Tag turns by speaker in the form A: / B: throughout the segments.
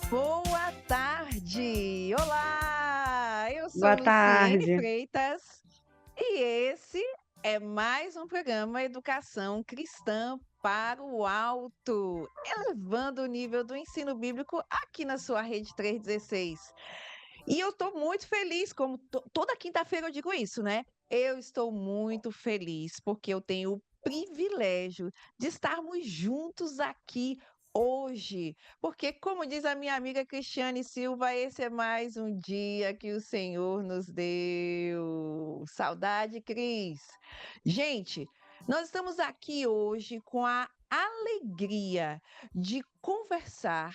A: Boa tarde! Olá! Eu sou
B: Boa
A: Luciene
B: tarde.
A: Freitas e esse é mais um programa Educação Cristã para o Alto, elevando o nível do ensino bíblico aqui na sua Rede 316. E eu estou muito feliz, como toda quinta-feira eu digo isso, né? Eu estou muito feliz porque eu tenho o privilégio de estarmos juntos aqui hoje. Porque, como diz a minha amiga Cristiane Silva, esse é mais um dia que o Senhor nos deu. Saudade, Cris. Gente, nós estamos aqui hoje com a alegria de conversar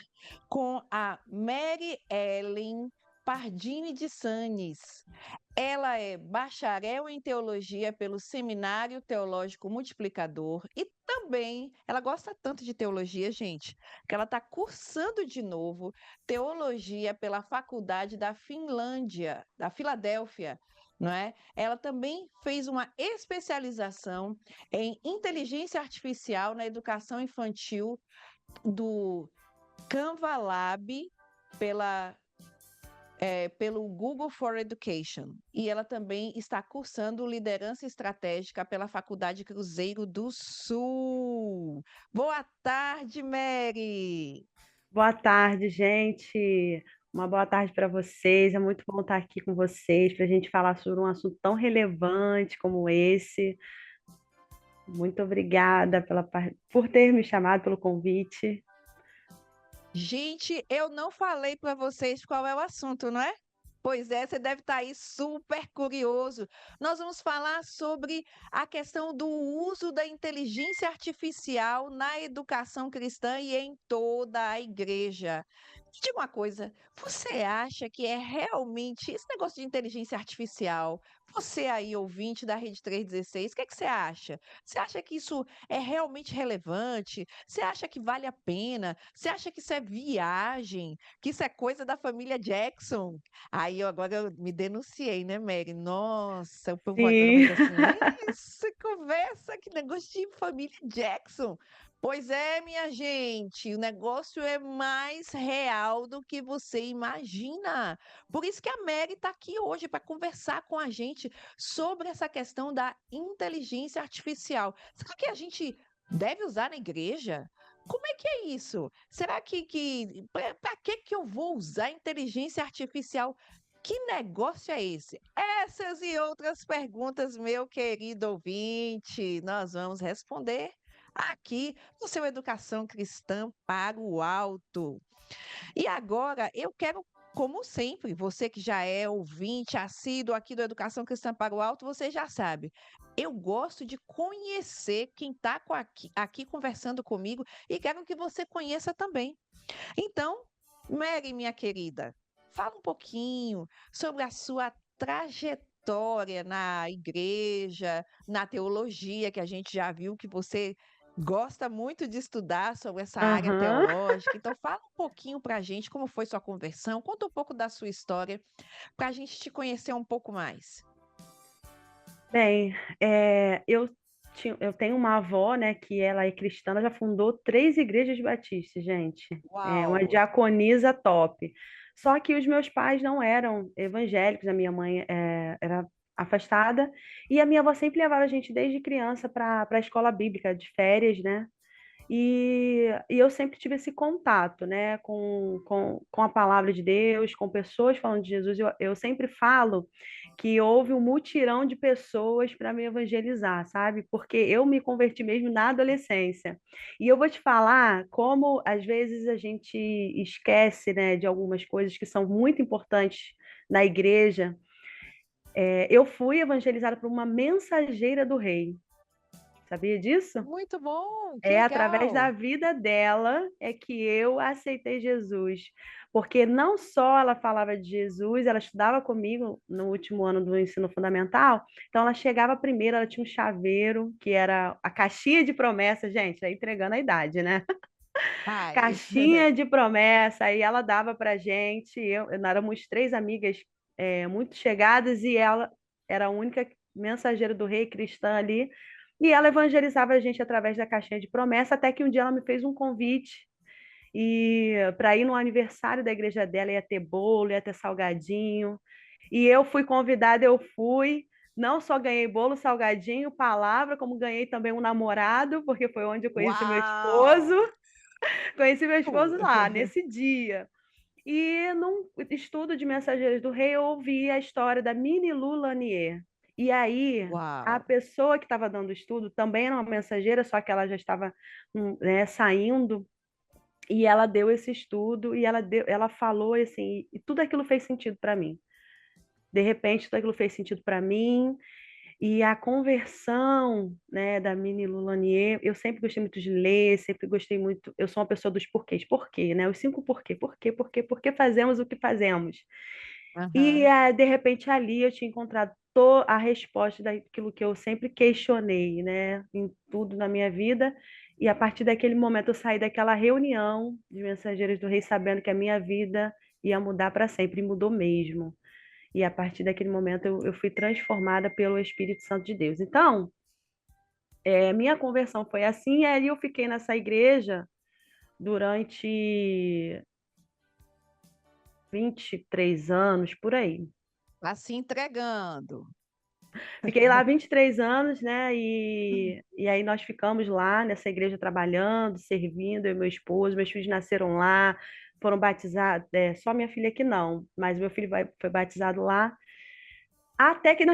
A: com a Mary Ellen Pardini de Sanes. Ela é bacharel em teologia pelo Seminário Teológico Multiplicador e também ela gosta tanto de teologia, gente, que ela está cursando de novo teologia pela Faculdade da Finlândia, da Filadélfia. Não é? Ela também fez uma especialização em inteligência artificial na educação infantil do Canva Lab pela pelo Google for Education. E ela também está cursando liderança estratégica pela Faculdade Cruzeiro do Sul. Boa tarde, Mary!
B: Boa tarde, gente. Uma boa tarde para vocês. É muito bom estar aqui com vocês para a gente falar sobre um assunto tão relevante como esse. Muito obrigada por ter me chamado, pelo convite.
A: Gente, eu não falei para vocês qual é o assunto, não é? Pois é, você deve estar aí super curioso. Nós vamos falar sobre a questão do uso da inteligência artificial na educação cristã e em toda a igreja. Me diga uma coisa, você acha que é realmente esse negócio de inteligência artificial? Você aí, ouvinte da Rede 316, o que é que você acha? Você acha que isso é realmente relevante? Você acha que vale a pena? Você acha que isso é viagem? Que isso é coisa da família Jackson? Aí eu me denunciei, né, Mary? Nossa, o povo agora vai
B: Sim.
A: dizer assim: essa conversa, que negócio de família Jackson. Pois é, minha gente, o negócio é mais real do que você imagina. Por isso que a Mary está aqui hoje para conversar com a gente sobre essa questão da inteligência artificial. Será que a gente deve usar na igreja? Como é que é isso? Será que para que eu vou usar inteligência artificial? Que negócio é esse? Essas e outras perguntas, meu querido ouvinte, nós vamos responder aqui no seu Educação Cristã para o Alto. E agora eu quero, como sempre, você que já é ouvinte assíduo aqui do Educação Cristã para o Alto, você já sabe. Eu gosto de conhecer quem está aqui conversando comigo e quero que você conheça também. Então, Mary, minha querida, fala um pouquinho sobre a sua trajetória na igreja, na teologia, que a gente já viu que você gosta muito de estudar sobre essa área
B: Aham.
A: teológica. Então, fala um pouquinho para a gente como foi sua conversão, conta um pouco da sua história, para a gente te conhecer um pouco mais.
B: Bem, eu tenho uma avó, né, que ela é cristã, ela já fundou 3 igrejas batistas, gente. É uma
A: Uau!
B: diaconisa top. Só que os meus pais não eram evangélicos, a minha mãe era afastada, e a minha avó sempre levava a gente desde criança para a escola bíblica, de férias, né? E eu sempre tive esse contato, né, com a palavra de Deus, com pessoas falando de Jesus. Eu sempre falo que houve um mutirão de pessoas para me evangelizar, sabe? Porque eu me converti mesmo na adolescência. E eu vou te falar como, às vezes, a gente esquece, né, de algumas coisas que são muito importantes na igreja. Eu fui evangelizada por uma mensageira do rei. Sabia disso?
A: Muito bom, que
B: É através da
A: legal!
B: vida dela é que eu aceitei Jesus. Porque não só ela falava de Jesus, ela estudava comigo no último ano do ensino fundamental, então ela chegava primeiro, ela tinha um chaveiro, que era a caixinha de promessa, gente, tá entregando a idade, né?
A: Ai,
B: Caixinha de promessa, aí ela dava pra gente, nós éramos 3 amigas muito chegadas, e ela era a única mensageira do rei cristã ali, e ela evangelizava a gente através da caixinha de promessa, até que um dia ela me fez um convite, e para ir no aniversário da igreja dela ia ter bolo, ia ter salgadinho. E eu fui convidada, eu fui. Não só ganhei bolo, salgadinho, palavra, como ganhei também um namorado, porque foi onde eu conheci meu esposo.
A: Uau!
B: Conheci meu esposo lá, nesse dia. E num estudo de Mensageiros do Rei, eu ouvi a história da Mini Lu Lanier. E aí, a
A: Uau!
B: pessoa que estava dando o estudo também era uma mensageira, só que ela já estava, né, saindo, e ela deu esse estudo, e ela falou assim, e tudo aquilo fez sentido para mim. De repente, tudo aquilo fez sentido para mim, e a conversão, né, da Mini Lulanier, eu sempre gostei muito de ler, sempre gostei muito. Eu sou uma pessoa dos porquês, por quê, né? Os 5 por que fazemos o que fazemos. E
A: Aham.
B: de repente ali eu tinha encontrado a resposta daquilo que eu sempre questionei, né, em tudo na minha vida. E a partir daquele momento eu saí daquela reunião de Mensageiros do Rei sabendo que a minha vida ia mudar para sempre, e mudou mesmo. E a partir daquele momento eu fui transformada pelo Espírito Santo de Deus. Então, minha conversão foi assim, e aí eu fiquei nessa igreja durante 23 anos, por aí.
A: Tá se entregando.
B: Fiquei lá 23 anos, né? E aí nós ficamos lá nessa igreja trabalhando, servindo, eu e meu esposo, meus filhos nasceram lá, foram batizados, só minha filha que não, mas meu filho foi batizado lá. Até que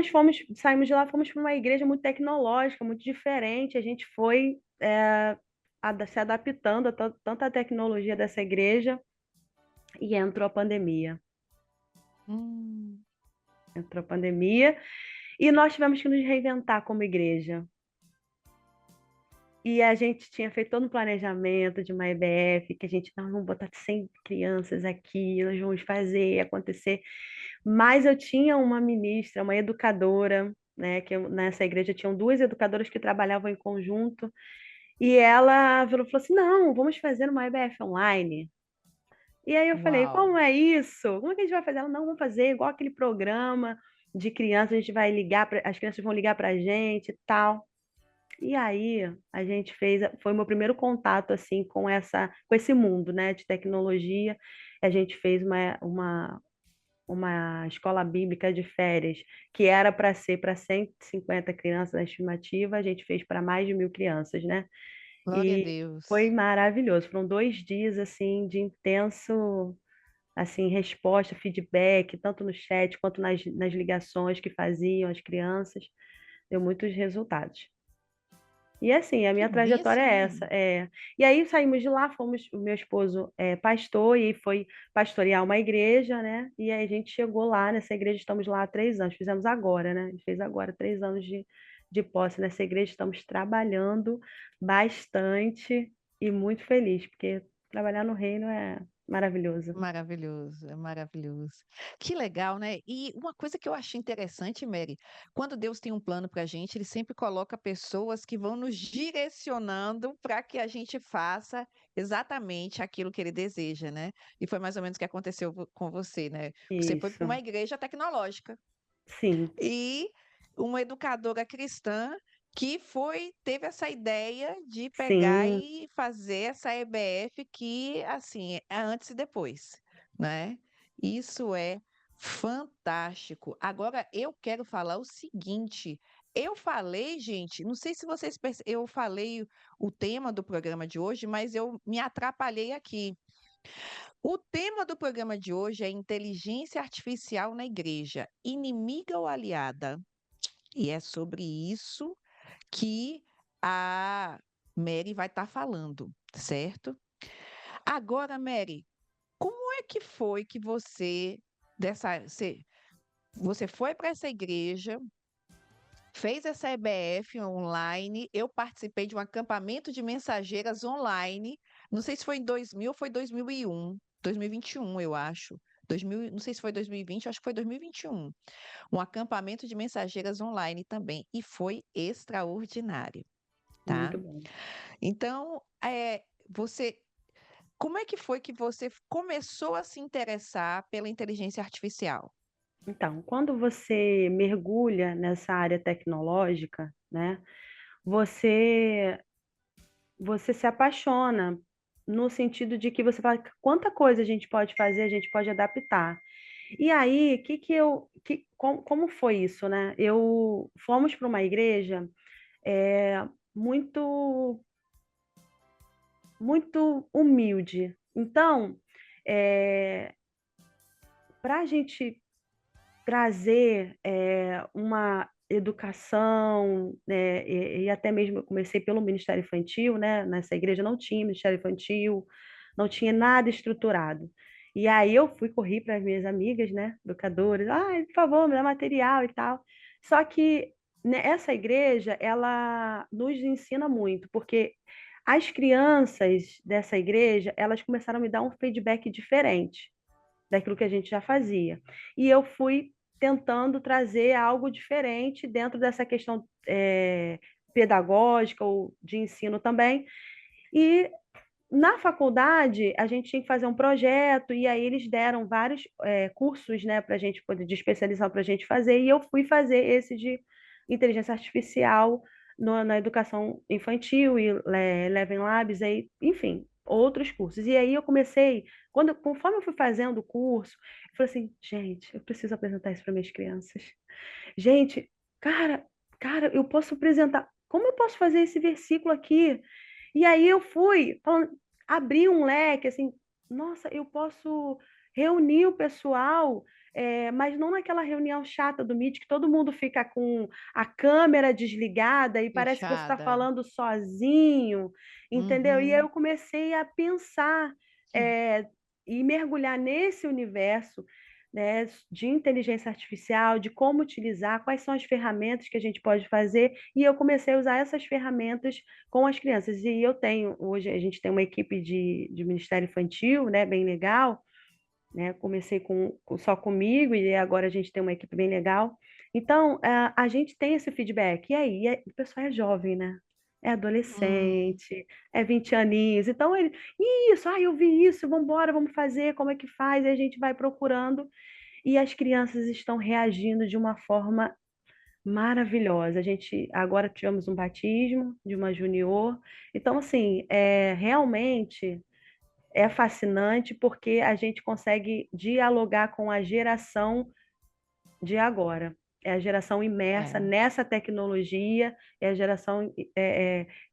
B: saímos de lá, fomos para uma igreja muito tecnológica, muito diferente. A gente foi se adaptando a tanta tecnologia dessa igreja e entrou a pandemia.
A: Hum,
B: Entrou a pandemia e nós tivemos que nos reinventar como igreja. E a gente tinha feito todo um planejamento de uma EBF, que a gente, não, vamos botar 100 crianças aqui, nós vamos fazer acontecer. Mas eu tinha uma ministra, uma educadora, né, nessa igreja tinham duas educadoras que trabalhavam em conjunto, e ela falou assim, não, vamos fazer uma EBF online. E aí eu falei,
A: uau!
B: como é isso? Como é que a gente vai fazer? Ela, não, vamos fazer igual aquele programa de criança, a gente vai ligar, as crianças vão ligar para a gente e tal. E aí a gente foi o meu primeiro contato assim com esse mundo, né, de tecnologia. A gente fez uma escola bíblica de férias que era para ser para 150 crianças na estimativa, a gente fez para mais de 1.000 crianças, né?
A: Glória a
B: E foi
A: Deus.
B: maravilhoso. Foram 2 dias assim de intenso assim resposta, feedback, tanto no chat quanto nas ligações que faziam as crianças. Deu muitos resultados. E assim, a
A: Que
B: minha trajetória
A: bênção,
B: é
A: hein?
B: essa. E aí saímos de lá, o meu esposo é pastor e foi pastorear uma igreja, né? E aí a gente chegou lá nessa igreja, estamos lá há 3 anos, fizemos agora, né? A gente fez agora 3 anos de posse nessa igreja, estamos trabalhando bastante e muito feliz, porque trabalhar no reino é maravilhoso.
A: Maravilhoso, é maravilhoso. Que legal, né? E uma coisa que eu achei interessante, Mary, quando Deus tem um plano para a gente, Ele sempre coloca pessoas que vão nos direcionando para que a gente faça exatamente aquilo que Ele deseja, né? E foi mais ou menos o que aconteceu com você, né? Você foi para
B: Isso,
A: uma igreja tecnológica
B: sim,
A: e uma educadora cristã que teve essa ideia de pegar
B: sim,
A: e fazer essa EBF que, assim, é antes e depois, né? Isso é fantástico. Agora, eu quero falar o seguinte. Eu falei, gente, não sei se vocês eu falei o tema do programa de hoje, mas eu me atrapalhei aqui. O tema do programa de hoje é inteligência artificial na igreja, inimiga ou aliada? E é sobre isso que a Mary vai estar falando, certo? Agora, Mary, como é que foi que você foi para essa igreja, fez essa EBF online, eu participei de um acampamento de mensageiras online, não sei se foi em 2000 ou foi 2001, 2021, eu acho. 2000, não sei se foi 2020, acho que foi 2021. Um acampamento de mensageiras online também, e foi extraordinário, tá?
B: muito bom.
A: Então, como é que foi que você começou a se interessar pela inteligência artificial?
B: Então, quando você mergulha nessa área tecnológica, né, você você se apaixona no sentido de que você fala quanta coisa a gente pode fazer, a gente pode adaptar. E aí, como foi isso, né? Eu fomos para uma igreja é, muito muito humilde. Então, para a gente trazer uma educação, né, e até mesmo eu comecei pelo Ministério Infantil, né? Nessa igreja não tinha Ministério Infantil, não tinha nada estruturado. E aí eu corri para as minhas amigas, né, educadoras, por favor, me dá material e tal. Só que né, essa igreja, ela nos ensina muito, porque as crianças dessa igreja, elas começaram a me dar um feedback diferente daquilo que a gente já fazia. E eu fui tentando trazer algo diferente dentro dessa questão pedagógica ou de ensino também. E na faculdade, a gente tinha que fazer um projeto, e aí eles deram vários cursos, né, para a gente poder, de especialização para a gente fazer, e eu fui fazer esse de inteligência artificial na educação infantil, e Eleven Labs, aí, enfim, outros cursos. E aí eu comecei, conforme eu fui fazendo o curso, eu falei assim, gente, eu preciso apresentar isso para minhas crianças. Gente, cara, cara, eu posso apresentar. Como eu posso fazer esse versículo aqui? E aí eu fui falando, abri um leque, assim, nossa, eu posso reunir o pessoal, mas não naquela reunião chata do Meet, que todo mundo fica com a câmera desligada e parece que você está
A: Fechada.
B: falando sozinho, entendeu? E aí eu
A: Uhum.
B: comecei a pensar e mergulhar nesse universo, né, de inteligência artificial, de como utilizar, quais são as ferramentas que a gente pode fazer, e eu comecei a usar essas ferramentas com as crianças. E hoje a gente tem uma equipe de Ministério Infantil, né, bem legal, né? Comecei só comigo e agora a gente tem uma equipe bem legal. Então, a gente tem esse feedback. E aí, o pessoal é jovem, né? É
A: Hum.
B: adolescente, é 20 aninhos. Então, isso, eu vi isso, vamos embora, vamos fazer, como é que faz? E a gente vai procurando. E as crianças estão reagindo de uma forma maravilhosa. A gente agora tivemos um batismo de uma junior. Então, assim, realmente é fascinante porque a gente consegue dialogar com a geração de agora. É a geração imersa
A: É.
B: nessa tecnologia, é a geração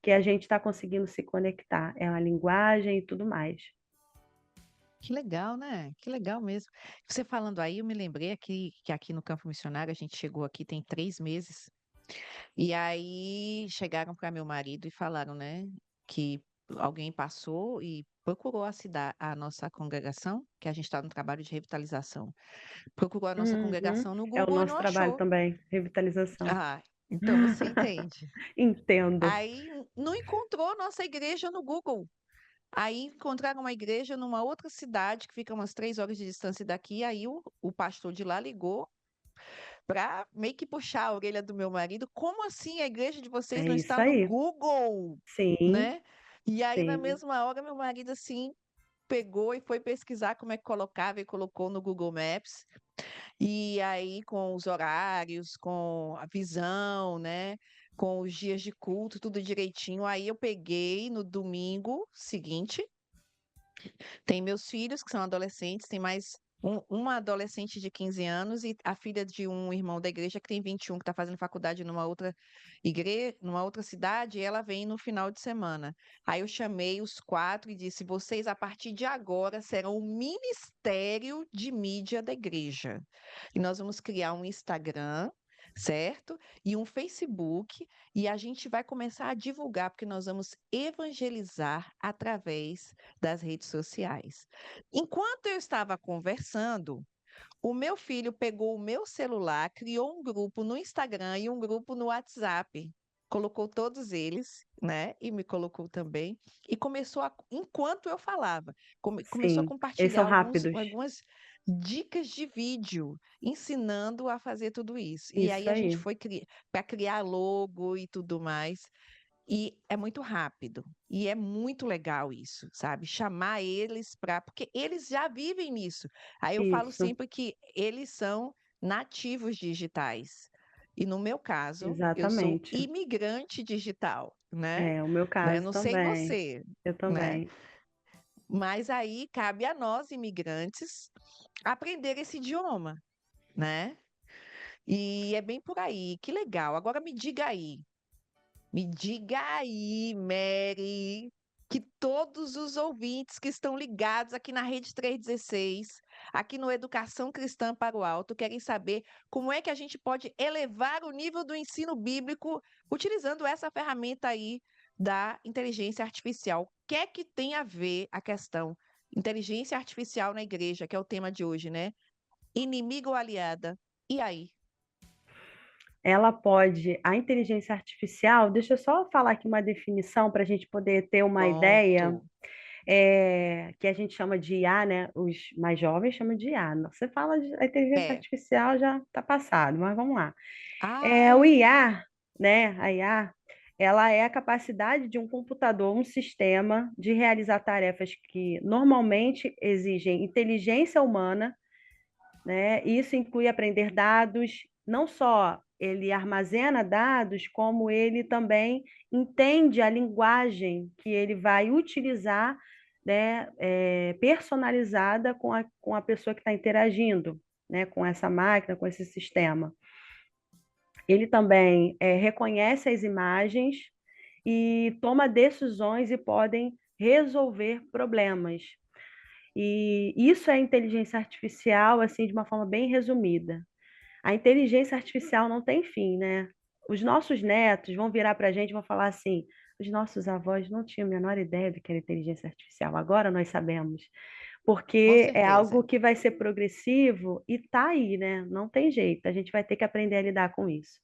B: que a gente está conseguindo se conectar. É a linguagem e tudo mais.
A: Que legal, né? Que legal mesmo. Você falando aí, eu me lembrei aqui que aqui no Campo Missionário, a gente chegou aqui tem 3 meses, e aí chegaram para meu marido e falaram, né, que alguém passou e procurou a cidade, a nossa congregação, que a gente está no trabalho de revitalização, procurou a nossa
B: Uhum.
A: congregação no
B: É o
A: Google e
B: nosso
A: não
B: trabalho
A: achou.
B: também, revitalização.
A: Ah, então você entende.
B: Entendo.
A: Aí não encontrou nossa igreja no Google. Aí encontraram uma igreja numa outra cidade, que fica umas 3 horas de distância daqui. Aí o pastor de lá ligou para meio que puxar a orelha do meu marido. Como assim a igreja de vocês
B: É
A: não
B: isso
A: está no
B: aí.
A: Google,
B: Sim,
A: né? E aí, na
B: sim.
A: mesma hora, meu marido assim pegou e foi pesquisar como é que colocava e colocou no Google Maps. E aí, com os horários, com a visão, né? Com os dias de culto, tudo direitinho. Aí eu peguei no domingo seguinte. Tem meus filhos, que são adolescentes, tem mais uma adolescente de 15 anos e a filha de um irmão da igreja que tem 21, que está fazendo faculdade numa outra igreja, numa outra cidade, e ela vem no final de semana. Aí eu chamei os quatro e disse: vocês, a partir de agora, serão o ministério de mídia da igreja. E nós vamos criar um Instagram. Certo? E um Facebook, e a gente vai começar a divulgar, porque nós vamos evangelizar através das redes sociais. Enquanto eu estava conversando, o meu filho pegou o meu celular, criou um grupo no Instagram e um grupo no WhatsApp. Colocou todos eles, né? E me colocou também. E começou enquanto eu falava, começou a
B: Sim. Eles são
A: compartilhar
B: rápidos.
A: algumas dicas de vídeo, ensinando a fazer tudo isso. E aí
B: Isso
A: a gente
B: aí.
A: foi para criar logo e tudo mais. E é muito rápido. E é muito legal isso, sabe? Chamar eles para. Porque eles já vivem nisso. Aí eu falo
B: Isso.
A: sempre que eles são nativos digitais. E no meu caso, eu sou
B: Exatamente.
A: imigrante digital, né?
B: É o meu
A: Né?
B: caso
A: Não sei
B: também.
A: você,
B: Eu
A: né?
B: também.
A: Mas aí cabe a nós, imigrantes, aprender esse idioma, né? E é bem por aí. Que legal. Agora me diga aí, Mary, que todos os ouvintes que estão ligados aqui na Rede 316, aqui no Educação Cristã para o Alto, querem saber como é que a gente pode elevar o nível do ensino bíblico utilizando essa ferramenta aí da inteligência artificial. O que é que tem a ver a questão inteligência artificial na igreja, que é o tema de hoje, né? Inimigo ou aliada? E aí?
B: A inteligência artificial, deixa eu só falar aqui uma definição para a gente poder ter uma ideia,
A: Pronto.
B: que a gente chama de IA, né? Os mais jovens chamam de IA. Você fala de a inteligência
A: É.
B: artificial já está passado, mas vamos lá. O
A: Ah,
B: IA, né? A IA, ela é a capacidade de um computador, um sistema de realizar tarefas que normalmente exigem inteligência humana, né? Isso inclui aprender dados, não só ele armazena dados, como ele também entende a linguagem que ele vai utilizar, né, personalizada com a pessoa que está interagindo, né, com essa máquina, com esse sistema. Ele também reconhece as imagens e toma decisões e podem resolver problemas. E isso é inteligência artificial, assim, de uma forma bem resumida. A inteligência artificial não tem fim, né? Os nossos netos vão virar para a gente e vão falar assim: os nossos avós não tinham a menor ideia do que era inteligência artificial, agora nós sabemos.
A: com
B: Porque é
A: certeza.
B: algo que vai ser progressivo e tá aí, né? Não tem jeito, a gente vai ter que aprender a lidar com isso.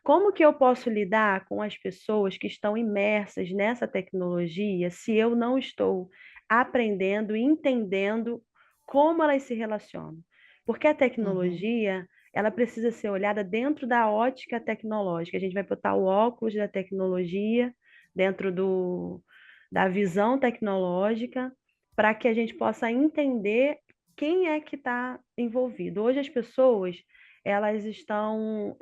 B: Como que eu posso lidar com as pessoas que estão imersas nessa tecnologia se eu não estou aprendendo e entendendo como elas se relacionam? Porque a
A: Uhum.
B: tecnologia, ela precisa ser olhada dentro da ótica tecnológica. A gente vai botar o óculos da tecnologia dentro da visão tecnológica para que a gente possa entender quem é que está envolvido. Hoje as pessoas elas estão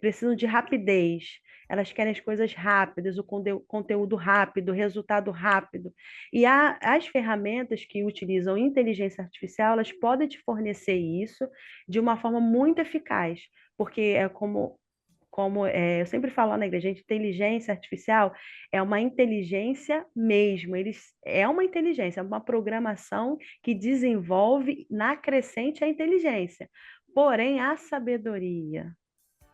B: precisam de rapidez. Elas querem as coisas rápidas, o conteúdo rápido, o resultado rápido. E as ferramentas que utilizam inteligência artificial, elas podem te fornecer isso de uma forma muito eficaz, porque é eu sempre falo lá na igreja, inteligência artificial é uma inteligência mesmo. É uma inteligência, é uma programação que desenvolve na crescente a inteligência. Porém, a sabedoria,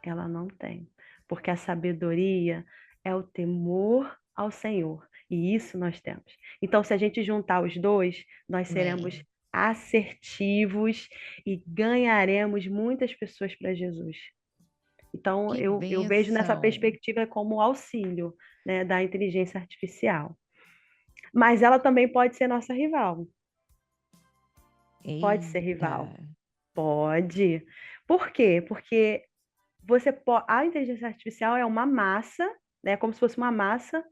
B: ela não tem. Porque a sabedoria é o temor ao Senhor. E isso nós temos. Então, se a gente juntar os dois, nós seremos
A: Amém.
B: assertivos e ganharemos muitas pessoas para Jesus. Então,
A: Que
B: eu vejo nessa
A: bênção.
B: perspectiva como auxílio, né, da inteligência artificial. Mas ela também pode ser nossa rival. Pode ser
A: Eita.
B: rival. Pode. Por quê? Porque a inteligência artificial é uma massa, né, como se fosse uma massa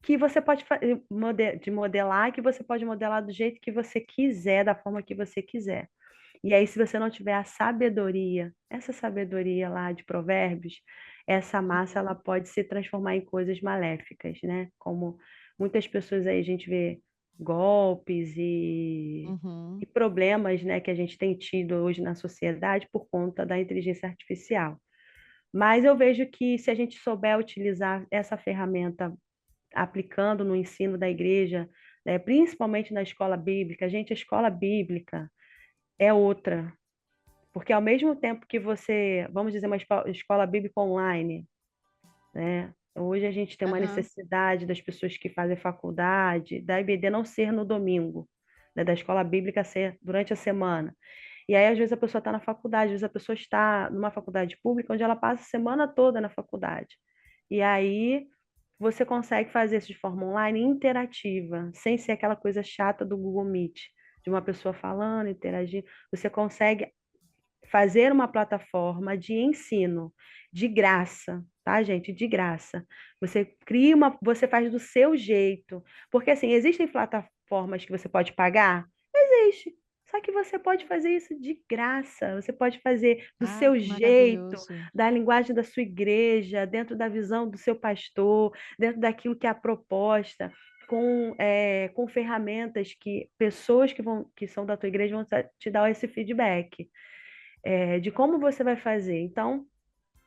B: que você pode de modelar, que você pode modelar do jeito que você quiser, da forma que você quiser. E aí, se você não tiver a sabedoria, essa sabedoria lá de Provérbios, essa massa ela
A: Uhum.
B: pode se transformar em coisas maléficas, né? Como muitas pessoas aí a gente vê golpes e
A: Uhum.
B: problemas, né, que a gente tem tido hoje na sociedade por conta da inteligência artificial. Mas eu vejo que se a gente souber utilizar essa ferramenta aplicando no ensino da igreja, né, principalmente na escola bíblica, gente, a escola bíblica é outra. Porque ao mesmo tempo que você, vamos dizer, uma escola bíblica online, né? Hoje a gente tem uma
A: Aham.
B: necessidade das pessoas que fazem faculdade, da IBD não ser no domingo, né? Da escola bíblica ser durante a semana. E aí, às vezes, a pessoa está na faculdade, às vezes a pessoa está numa faculdade pública onde ela passa a semana toda na faculdade. E aí você consegue fazer isso de forma online interativa, sem ser aquela coisa chata do Google Meet, de uma pessoa falando, interagindo. Você consegue fazer uma plataforma de ensino de graça, tá, gente? De graça. Você faz do seu jeito. Porque assim, existem plataformas que você pode pagar? Existe. Só que você pode fazer isso de graça. Você pode fazer do
A: Ai,
B: seu
A: que
B: jeito,
A: maravilhoso.
B: da linguagem da sua igreja, dentro da visão do seu pastor, dentro daquilo que é a proposta. com ferramentas que pessoas que são da tua igreja vão te dar esse feedback, de como você vai fazer. Então,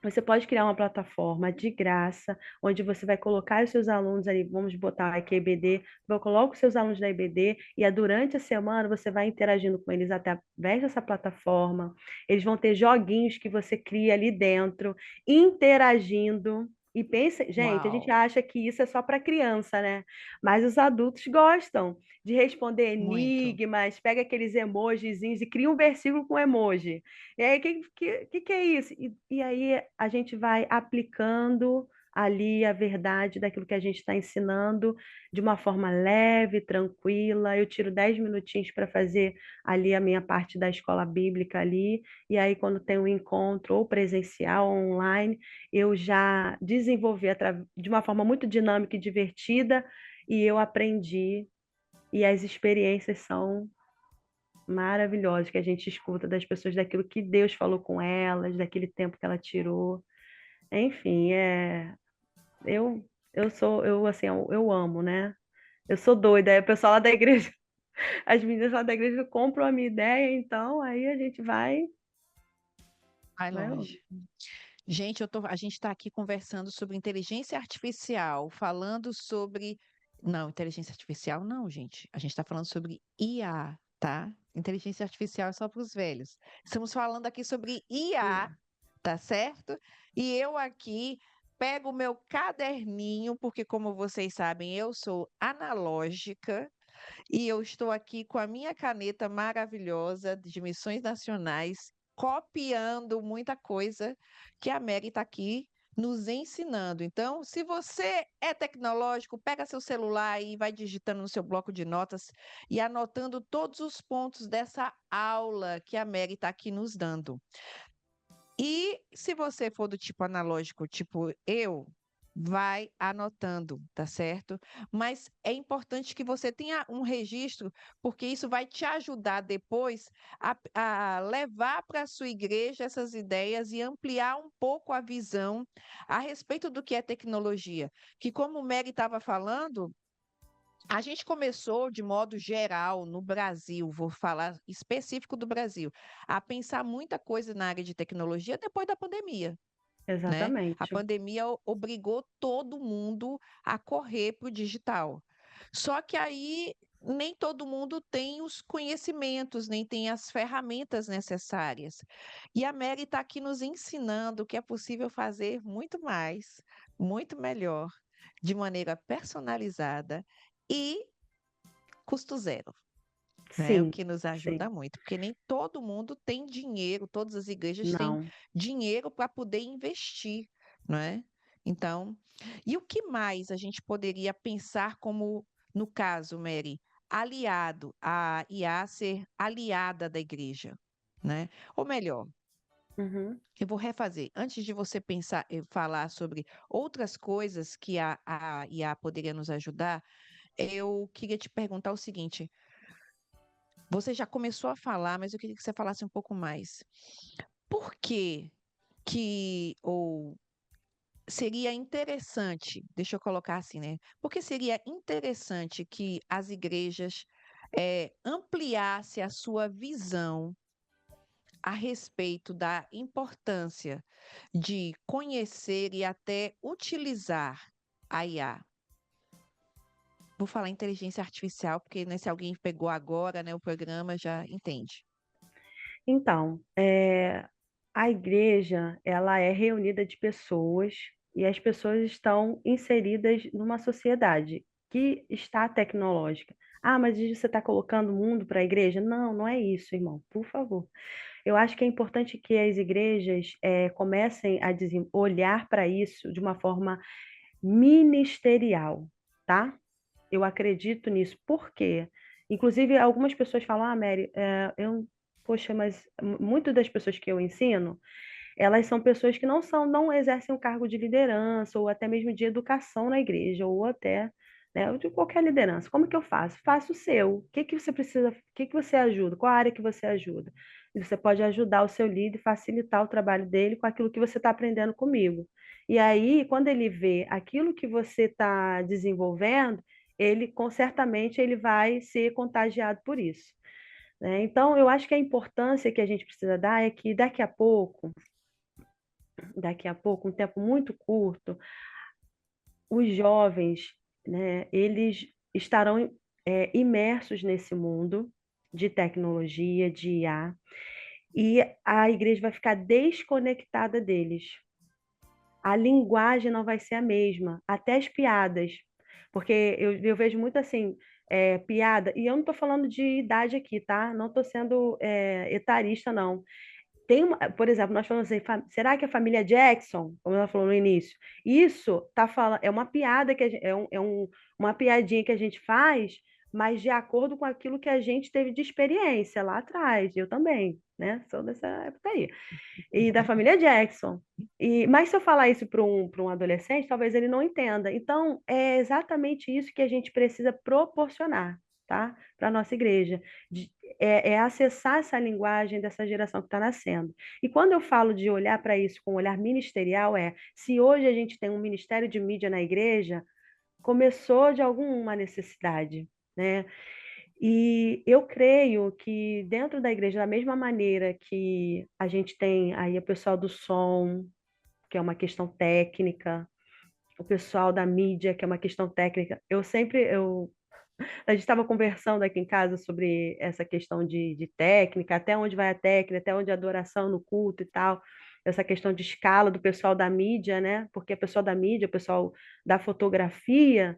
B: você pode criar uma plataforma de graça, onde você vai colocar os seus alunos ali, vamos botar aqui a IBD, coloca os seus alunos da IBD, e durante a semana você vai interagindo com eles através dessa plataforma. Eles vão ter joguinhos que você cria ali dentro, interagindo. E pensa, gente, a gente
A: Uau,
B: acha que isso é só para criança, né? Mas os adultos gostam de responder
A: muito.
B: enigmas, pega aqueles emojizinhos e cria um versículo com emoji. E aí, que é isso? E aí a gente vai aplicando ali a verdade daquilo que a gente está ensinando de uma forma leve, tranquila. Eu tiro 10 minutinhos para fazer ali a minha parte da escola bíblica ali, e aí quando tem um encontro ou presencial ou online, eu já desenvolvi de uma forma muito dinâmica e divertida, e eu aprendi, e as experiências são maravilhosos que a gente escuta das pessoas, daquilo que Deus falou com elas, daquele tempo que ela tirou. Enfim, eu assim, eu amo, né? Eu sou doida, aí o pessoal lá da igreja, as meninas lá da igreja compram a minha ideia, então aí a gente
A: Vai
B: vai.
A: longe. Gente, a gente está aqui conversando sobre inteligência artificial, falando sobre. Não, inteligência artificial não, gente. A gente está falando sobre IA, tá? Inteligência artificial é só para os velhos. Estamos falando aqui sobre IA, tá certo? E eu aqui pego o meu caderninho, porque, como vocês sabem, eu sou analógica. E eu estou aqui com a minha caneta maravilhosa de missões nacionais, copiando muita coisa que a Mary está aqui nos ensinando. Então, se você é tecnológico, pega seu celular e vai digitando no seu bloco de notas e anotando todos os pontos dessa aula que a Mary está aqui nos dando. E se você for do tipo analógico, tipo eu, vai anotando, tá certo? Mas é importante que você tenha um registro, porque isso vai te ajudar depois a levar para a sua igreja essas ideias e ampliar um pouco a visão a respeito do que é tecnologia. Que, como o Mary estava falando, a gente começou, de modo geral, no Brasil, vou falar específico do Brasil, a pensar muita coisa na área de tecnologia depois da pandemia, né? A
B: Exatamente.
A: pandemia obrigou todo mundo a correr para o digital. Só que aí nem todo mundo tem os conhecimentos, nem tem as ferramentas necessárias. E a Mary está aqui nos ensinando que é possível fazer muito mais, muito melhor, de maneira personalizada e custo zero, né? O
B: Sim,
A: que nos
B: sim.
A: ajuda muito, porque nem todo mundo tem dinheiro, todas as igrejas têm
B: Não.
A: dinheiro para poder investir, não é? Então, e o que mais a gente poderia pensar como, no caso, Mary, aliado a IA ser aliada da igreja, né? Ou melhor,
B: Uhum.
A: eu vou refazer. Antes de você pensar, falar sobre outras coisas que a IA poderia nos ajudar, eu queria te perguntar o seguinte: você já começou a falar, mas eu queria que você falasse um pouco mais. Por ou seria interessante, deixa eu colocar assim, né? Porque seria interessante que as igrejas ampliasse a sua visão a respeito da importância de conhecer e até utilizar a IA. Vou falar inteligência artificial, porque né, se alguém pegou agora, né, o programa já entende.
B: Então, a igreja, ela é reunida de pessoas, e as pessoas estão inseridas numa sociedade que está tecnológica. Ah, mas você está colocando o mundo para a igreja? Não, não é isso, irmão, por favor. Eu acho que é importante que as igrejas comecem a olhar para isso de uma forma ministerial, tá? Eu acredito nisso. Por quê? Inclusive, algumas pessoas falam, ah, Mary, poxa, mas muitas das pessoas que eu ensino, elas são pessoas que não exercem um cargo de liderança, ou até mesmo de educação na igreja, ou até, né, de qualquer liderança. Como que eu faço? Faça o seu. O que que você precisa, o que que você ajuda? Qual a área que você ajuda? E você pode ajudar o seu líder, facilitar o trabalho dele com aquilo que você está aprendendo comigo. E aí, quando ele vê aquilo que você está desenvolvendo, certamente ele vai ser contagiado por isso, né? Então, eu acho que a importância que a gente precisa dar é que daqui a pouco, um tempo muito curto, os jovens, né, eles estarão imersos nesse mundo de tecnologia, de IA, e a igreja vai ficar desconectada deles. A linguagem não vai ser a mesma, até as piadas. Porque eu vejo muito assim, piada, e eu não estou falando de idade aqui, tá? Não estou sendo etarista, não. Por exemplo, nós falamos assim, será que a família Jackson, como ela falou no início, isso tá falando, é uma piada que uma piadinha que a gente faz, mas de acordo com aquilo que a gente teve de experiência lá atrás. Eu também, né? Sou dessa época aí e da família Jackson. Mas se eu falar isso para um adolescente, talvez ele não entenda. Então, é exatamente isso que a gente precisa proporcionar, tá? Para a nossa igreja. É acessar essa linguagem dessa geração que está nascendo. E quando eu falo de olhar para isso com um olhar ministerial, se hoje a gente tem um ministério de mídia na igreja, começou de alguma necessidade, né? E eu creio que dentro da igreja, da mesma maneira que a gente tem aí o pessoal do som, que é uma questão técnica, o pessoal da mídia, que é uma questão técnica, a gente estava conversando aqui em casa sobre essa questão de técnica, até onde vai a técnica, até onde a adoração no culto e tal, essa questão de escala do pessoal da mídia, né? Porque o pessoal da mídia, o pessoal da fotografia,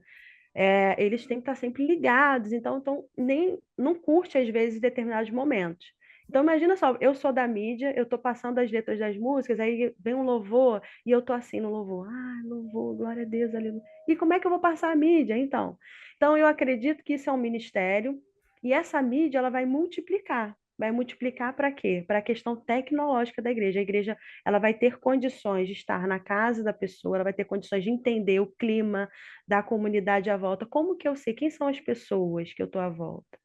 B: eles têm que estar sempre ligados, então nem não curte às vezes determinados momentos. Então imagina só, eu sou da mídia, eu estou passando as letras das músicas, aí vem um louvor e eu estou assim no louvor, louvor, glória a Deus, aleluia. E como é que eu vou passar a mídia, então? Então eu acredito que isso é um ministério e essa mídia ela vai multiplicar. Vai multiplicar para quê? Para a questão tecnológica da igreja. A igreja ela vai ter condições de estar na casa da pessoa, ela vai ter condições de entender o clima, da comunidade à volta. Como que eu sei quem são as pessoas que eu estou à volta?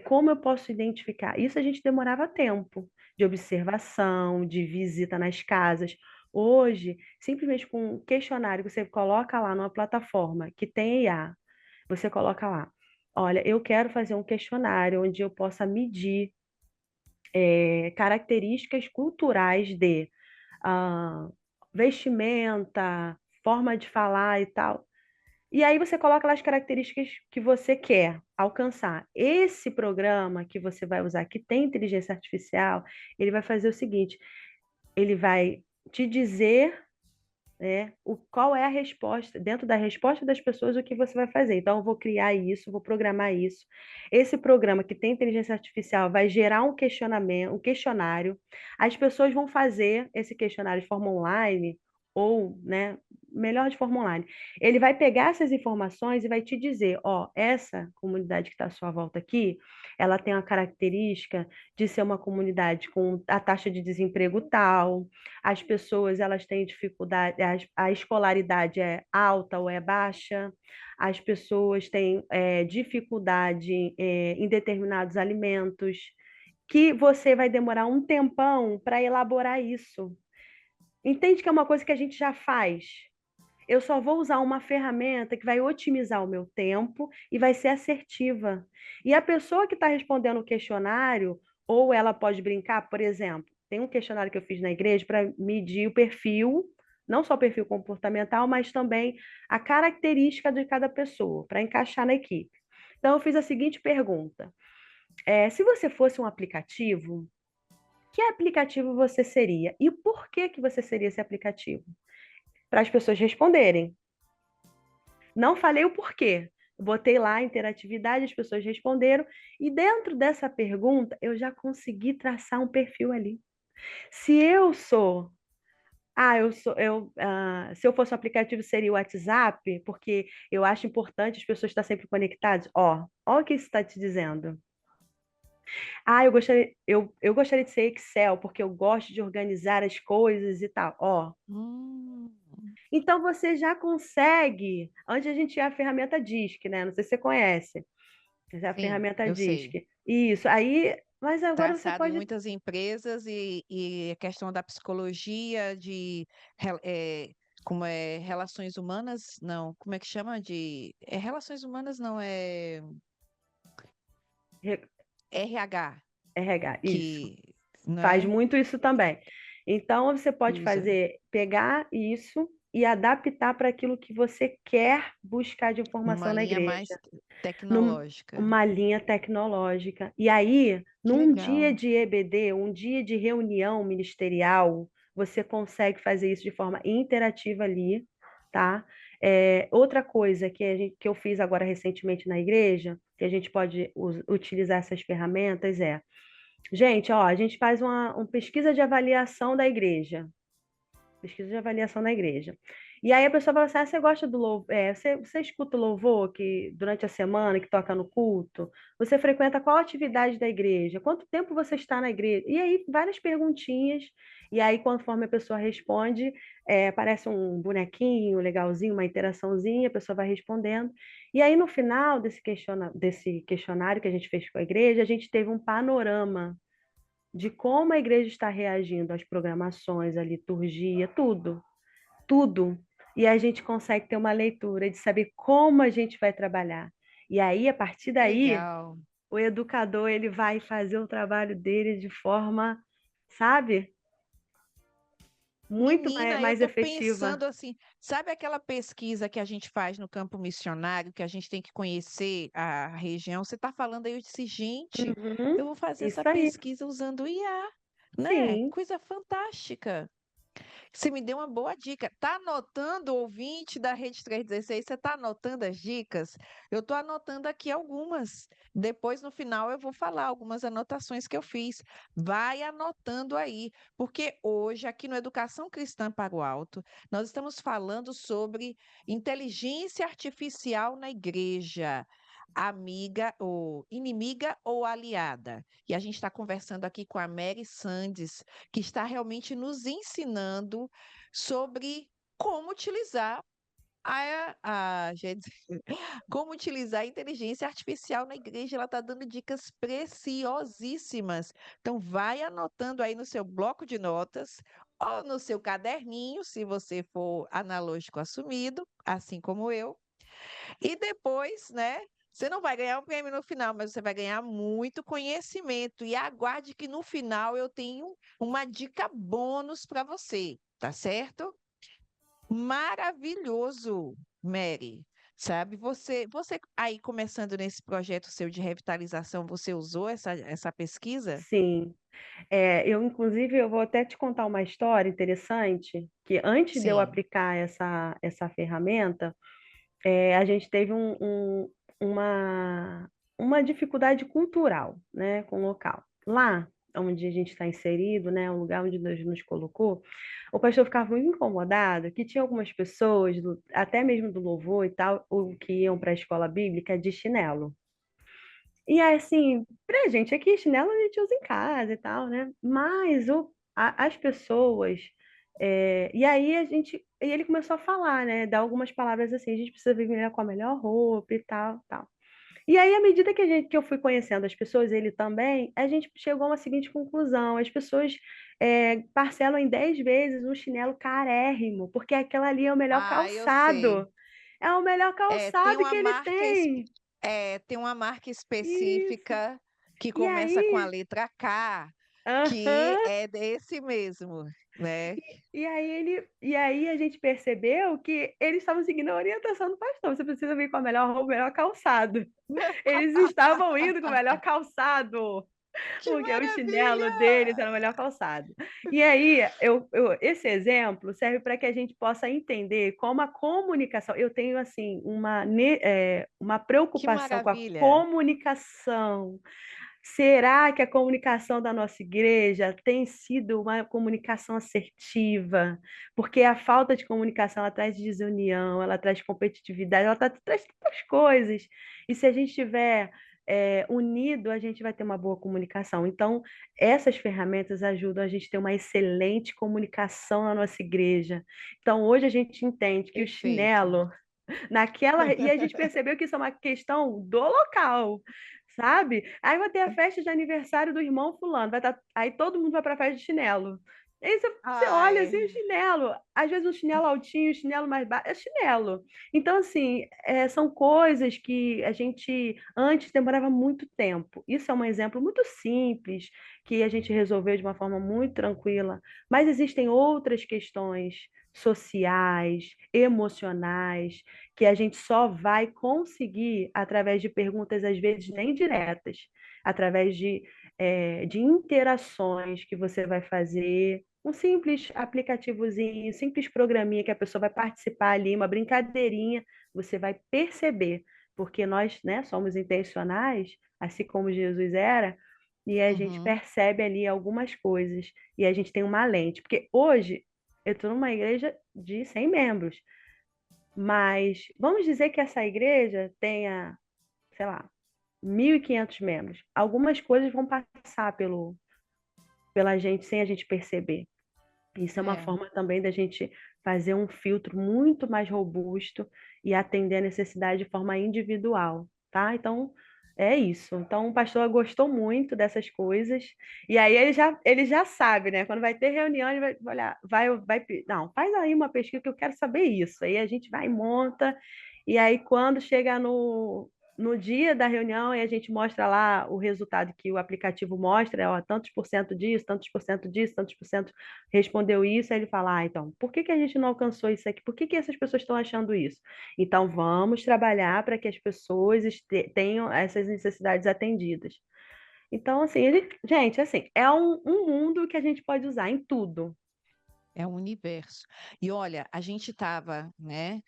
B: Como eu posso identificar? Isso a gente demorava tempo de observação, de visita nas casas. Hoje, simplesmente com um questionário que você coloca lá numa plataforma que tem IA, você coloca lá, olha, eu quero fazer um questionário onde eu possa medir características culturais de ah, vestimenta, forma de falar e tal. E aí você coloca lá as características que você quer alcançar. Esse programa que você vai usar, que tem inteligência artificial, ele vai fazer o seguinte: ele vai te dizer, né, qual é a resposta, dentro da resposta das pessoas, o que você vai fazer. Então, eu vou criar isso, vou programar isso. Esse programa que tem inteligência artificial vai gerar um questionamento, um questionário. As pessoas vão fazer esse questionário de forma online, ou, né, melhor de forma online. Ele vai pegar essas informações e vai te dizer, ó, essa comunidade que está à sua volta aqui, ela tem a característica de ser uma comunidade com a taxa de desemprego tal, as pessoas elas têm dificuldade, a escolaridade é alta ou é baixa, as pessoas têm dificuldade em determinados alimentos, que você vai demorar um tempão para elaborar isso. Entende que é uma coisa que a gente já faz? Eu só vou usar uma ferramenta que vai otimizar o meu tempo e vai ser assertiva. E a pessoa que está respondendo o questionário, ou ela pode brincar, por exemplo, tem um questionário que eu fiz na igreja para medir o perfil, não só o perfil comportamental, mas também a característica de cada pessoa, para encaixar na equipe. Então, eu fiz a seguinte pergunta: se você fosse um aplicativo, que aplicativo você seria? E por que que você seria esse aplicativo? Para as pessoas responderem. Não falei o porquê. Botei lá a interatividade, as pessoas responderam, e dentro dessa pergunta eu já consegui traçar um perfil ali. Se eu sou, se eu fosse um aplicativo seria o WhatsApp, porque eu acho importante as pessoas estar sempre conectadas. Ó o que isso está te dizendo. Eu gostaria de ser Excel, porque eu gosto de organizar as coisas e tal. Ó,
A: Hum,
B: então você já consegue. Antes a gente tinha a ferramenta DISC, né? Não sei se você conhece. Essa é a
A: sim,
B: ferramenta
A: eu sei.
B: DISC. Isso. Aí, mas agora você
A: Traçado em
B: pode.
A: muitas empresas e a questão da psicologia, de como é relações humanas, não, como é que chama de, é relações humanas não, é
B: Re-
A: RH,
B: RH, isso.
A: que, não
B: Faz
A: é?
B: muito isso também. Então, você pode
A: Usa
B: fazer, pegar isso e adaptar para aquilo que você quer buscar de
A: uma
B: informação na
A: linha mais
B: igreja,
A: tecnológica.
B: numa linha tecnológica. E aí,
A: Que
B: num dia
A: legal.
B: de EBD, um dia de reunião ministerial, você consegue fazer isso de forma interativa ali, tá? Outra coisa que eu fiz agora recentemente na igreja, que a gente pode utilizar essas ferramentas gente, ó, a gente faz uma pesquisa de avaliação da igreja. Pesquisa de avaliação na igreja. E aí a pessoa fala assim: você gosta do louvor? Você escuta o louvor que durante a semana que toca no culto? Você frequenta qual atividade da igreja? Quanto tempo você está na igreja? E aí, várias perguntinhas. E aí, conforme a pessoa responde, aparece um bonequinho legalzinho, uma interaçãozinha, a pessoa vai respondendo. E aí, no final desse questionário que a gente fez com a igreja, a gente teve um panorama de como a igreja está reagindo às programações, à liturgia, tudo, tudo. E a gente consegue ter uma leitura de saber como a gente vai trabalhar. E aí, a partir
A: Que
B: daí,
A: legal.
B: o educador ele vai fazer o trabalho dele de forma, sabe, muito
A: Menina, eu
B: mais
A: estou
B: efetiva.
A: pensando assim, sabe aquela pesquisa que a gente faz no campo missionário, que a gente tem que conhecer a região? Você está falando aí, eu disse, gente,
B: Uhum,
A: eu vou fazer essa
B: isso aí.
A: pesquisa usando o IA, né?
B: Sim,
A: Coisa fantástica. Você me deu uma boa dica. Tá anotando, ouvinte da Rede 316? Você está anotando as dicas? Eu estou anotando aqui algumas. Depois, no final, eu vou falar algumas anotações que eu fiz. Vai anotando aí, porque hoje, aqui no Educação Cristã para o Alto, nós estamos falando sobre inteligência artificial na igreja. Amiga ou inimiga ou aliada. E a gente está conversando aqui com a Mary Sandes, que está realmente nos ensinando sobre como utilizar gente, como utilizar a inteligência artificial na igreja. Ela está dando dicas preciosíssimas. Então, vai anotando aí no seu bloco de notas ou no seu caderninho, se você for analógico assumido, assim como eu. E depois, né? Você não vai ganhar um prêmio no final, mas você vai ganhar muito conhecimento. E aguarde que no final eu tenho uma dica bônus para você, tá certo? Maravilhoso, Mary. Sabe, você aí começando nesse projeto seu de revitalização, você usou essa pesquisa?
B: sim. Inclusive, eu vou até te contar uma história interessante, que antes de eu
A: Sim.
B: aplicar essa ferramenta, a gente teve uma, uma dificuldade cultural, né, com o local. Lá, onde a gente está inserido, né, o lugar onde Deus nos colocou, o pastor ficava muito incomodado que tinha algumas pessoas, até mesmo do louvor e tal, o que iam para a escola bíblica de chinelo. E aí, assim, pra gente aqui, chinelo a gente usa em casa e tal, né? Mas as pessoas. E aí e ele começou a falar, né? Dar algumas palavras assim, a gente precisa viver com a melhor roupa e tal, tal. E aí, à medida que eu fui conhecendo as pessoas, ele também, a gente chegou a uma seguinte conclusão: as pessoas parcelam em 10 vezes um chinelo carérrimo, porque aquela ali é o melhor
A: Ah, eu sei.
B: calçado. É o melhor
A: É, tem
B: calçado que
A: uma
B: ele
A: marca,
B: tem.
A: tem uma marca
B: Isso.
A: específica que
B: E
A: começa com a
B: aí,
A: letra K, que
B: aham.
A: é desse mesmo, né?
B: E aí a gente percebeu que eles estavam seguindo a orientação do pastor. Você precisa vir com a melhor roupa, o melhor calçado. Eles estavam indo com o melhor calçado,
A: Que
B: porque o chinelo deles
A: maravilha!
B: era o melhor calçado. E aí, esse exemplo serve para que a gente possa entender como a comunicação. Eu tenho, assim, uma
A: Que
B: preocupação com a
A: maravilha!
B: comunicação. Será que a comunicação da nossa igreja tem sido uma comunicação assertiva? Porque a falta de comunicação ela traz desunião, ela traz competitividade, traz tantas coisas. E se a gente estiver unido, a gente vai ter uma boa comunicação. Então, essas ferramentas ajudam a gente a ter uma excelente comunicação na nossa igreja. Então, hoje a gente entende que o
A: Perfeito.
B: chinelo e a gente percebeu que isso é uma questão do local, sabe? Aí vai ter a festa de aniversário do irmão fulano, aí todo mundo vai para a festa de chinelo. Aí você olha assim, o
A: Ai,
B: chinelo, às vezes um chinelo altinho, um chinelo mais baixo, é chinelo. Então, assim, são coisas que a gente antes demorava muito tempo. Isso é um exemplo muito simples, que a gente resolveu de uma forma muito tranquila, mas existem outras questões sociais, emocionais, que a gente só vai conseguir através de perguntas, às vezes nem diretas, através de interações que você vai fazer, um simples aplicativozinho, um simples programinha que a pessoa vai participar ali, uma brincadeirinha, você vai perceber, porque nós, né, somos intencionais, assim como Jesus era, e a gente
A: uhum,
B: percebe ali algumas coisas, e a gente tem uma lente, porque hoje eu estou numa igreja de 100 membros, mas vamos dizer que essa igreja tenha, sei lá, 1.500 membros. Algumas coisas vão passar pela gente sem a gente perceber. Isso é uma
A: é.
B: forma também da gente fazer um filtro muito mais robusto e atender a necessidade de forma individual, tá? Então, é isso. Então, o pastor gostou muito dessas coisas. E aí ele já sabe, né? Quando vai ter reunião, ele vai olhar, não, faz aí uma pesquisa que eu quero saber isso. Aí a gente vai e monta. E aí, quando chega no dia da reunião e a gente mostra lá o resultado que o aplicativo mostra, ó, tantos por cento disso, tantos por cento disso, tantos por cento respondeu isso, aí ele fala, então, por que que a gente não alcançou isso aqui? Por que que essas pessoas estão achando isso? Então, vamos trabalhar para que as pessoas tenham essas necessidades atendidas. Então, assim, gente, assim, é um mundo que a gente pode usar em tudo.
A: É um universo. E olha, a gente estava, né?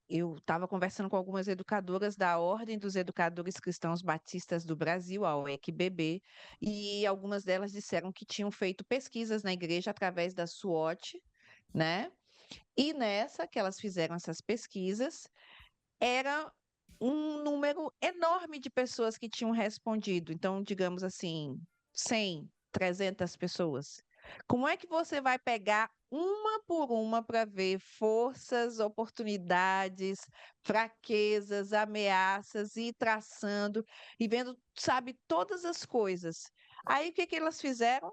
A: Eu estava conversando com algumas educadoras da Ordem dos Educadores Cristãos Batistas do Brasil, a OECBB, e algumas delas disseram que tinham feito pesquisas na igreja através da SWOT, né? E nessa que elas fizeram essas pesquisas, era um número enorme de pessoas que tinham respondido. Então, digamos assim, 100, 300 pessoas. Como é que você vai pegar uma por uma para ver forças, oportunidades, fraquezas, ameaças e ir traçando e vendo, sabe, todas as coisas. Aí o que que elas fizeram?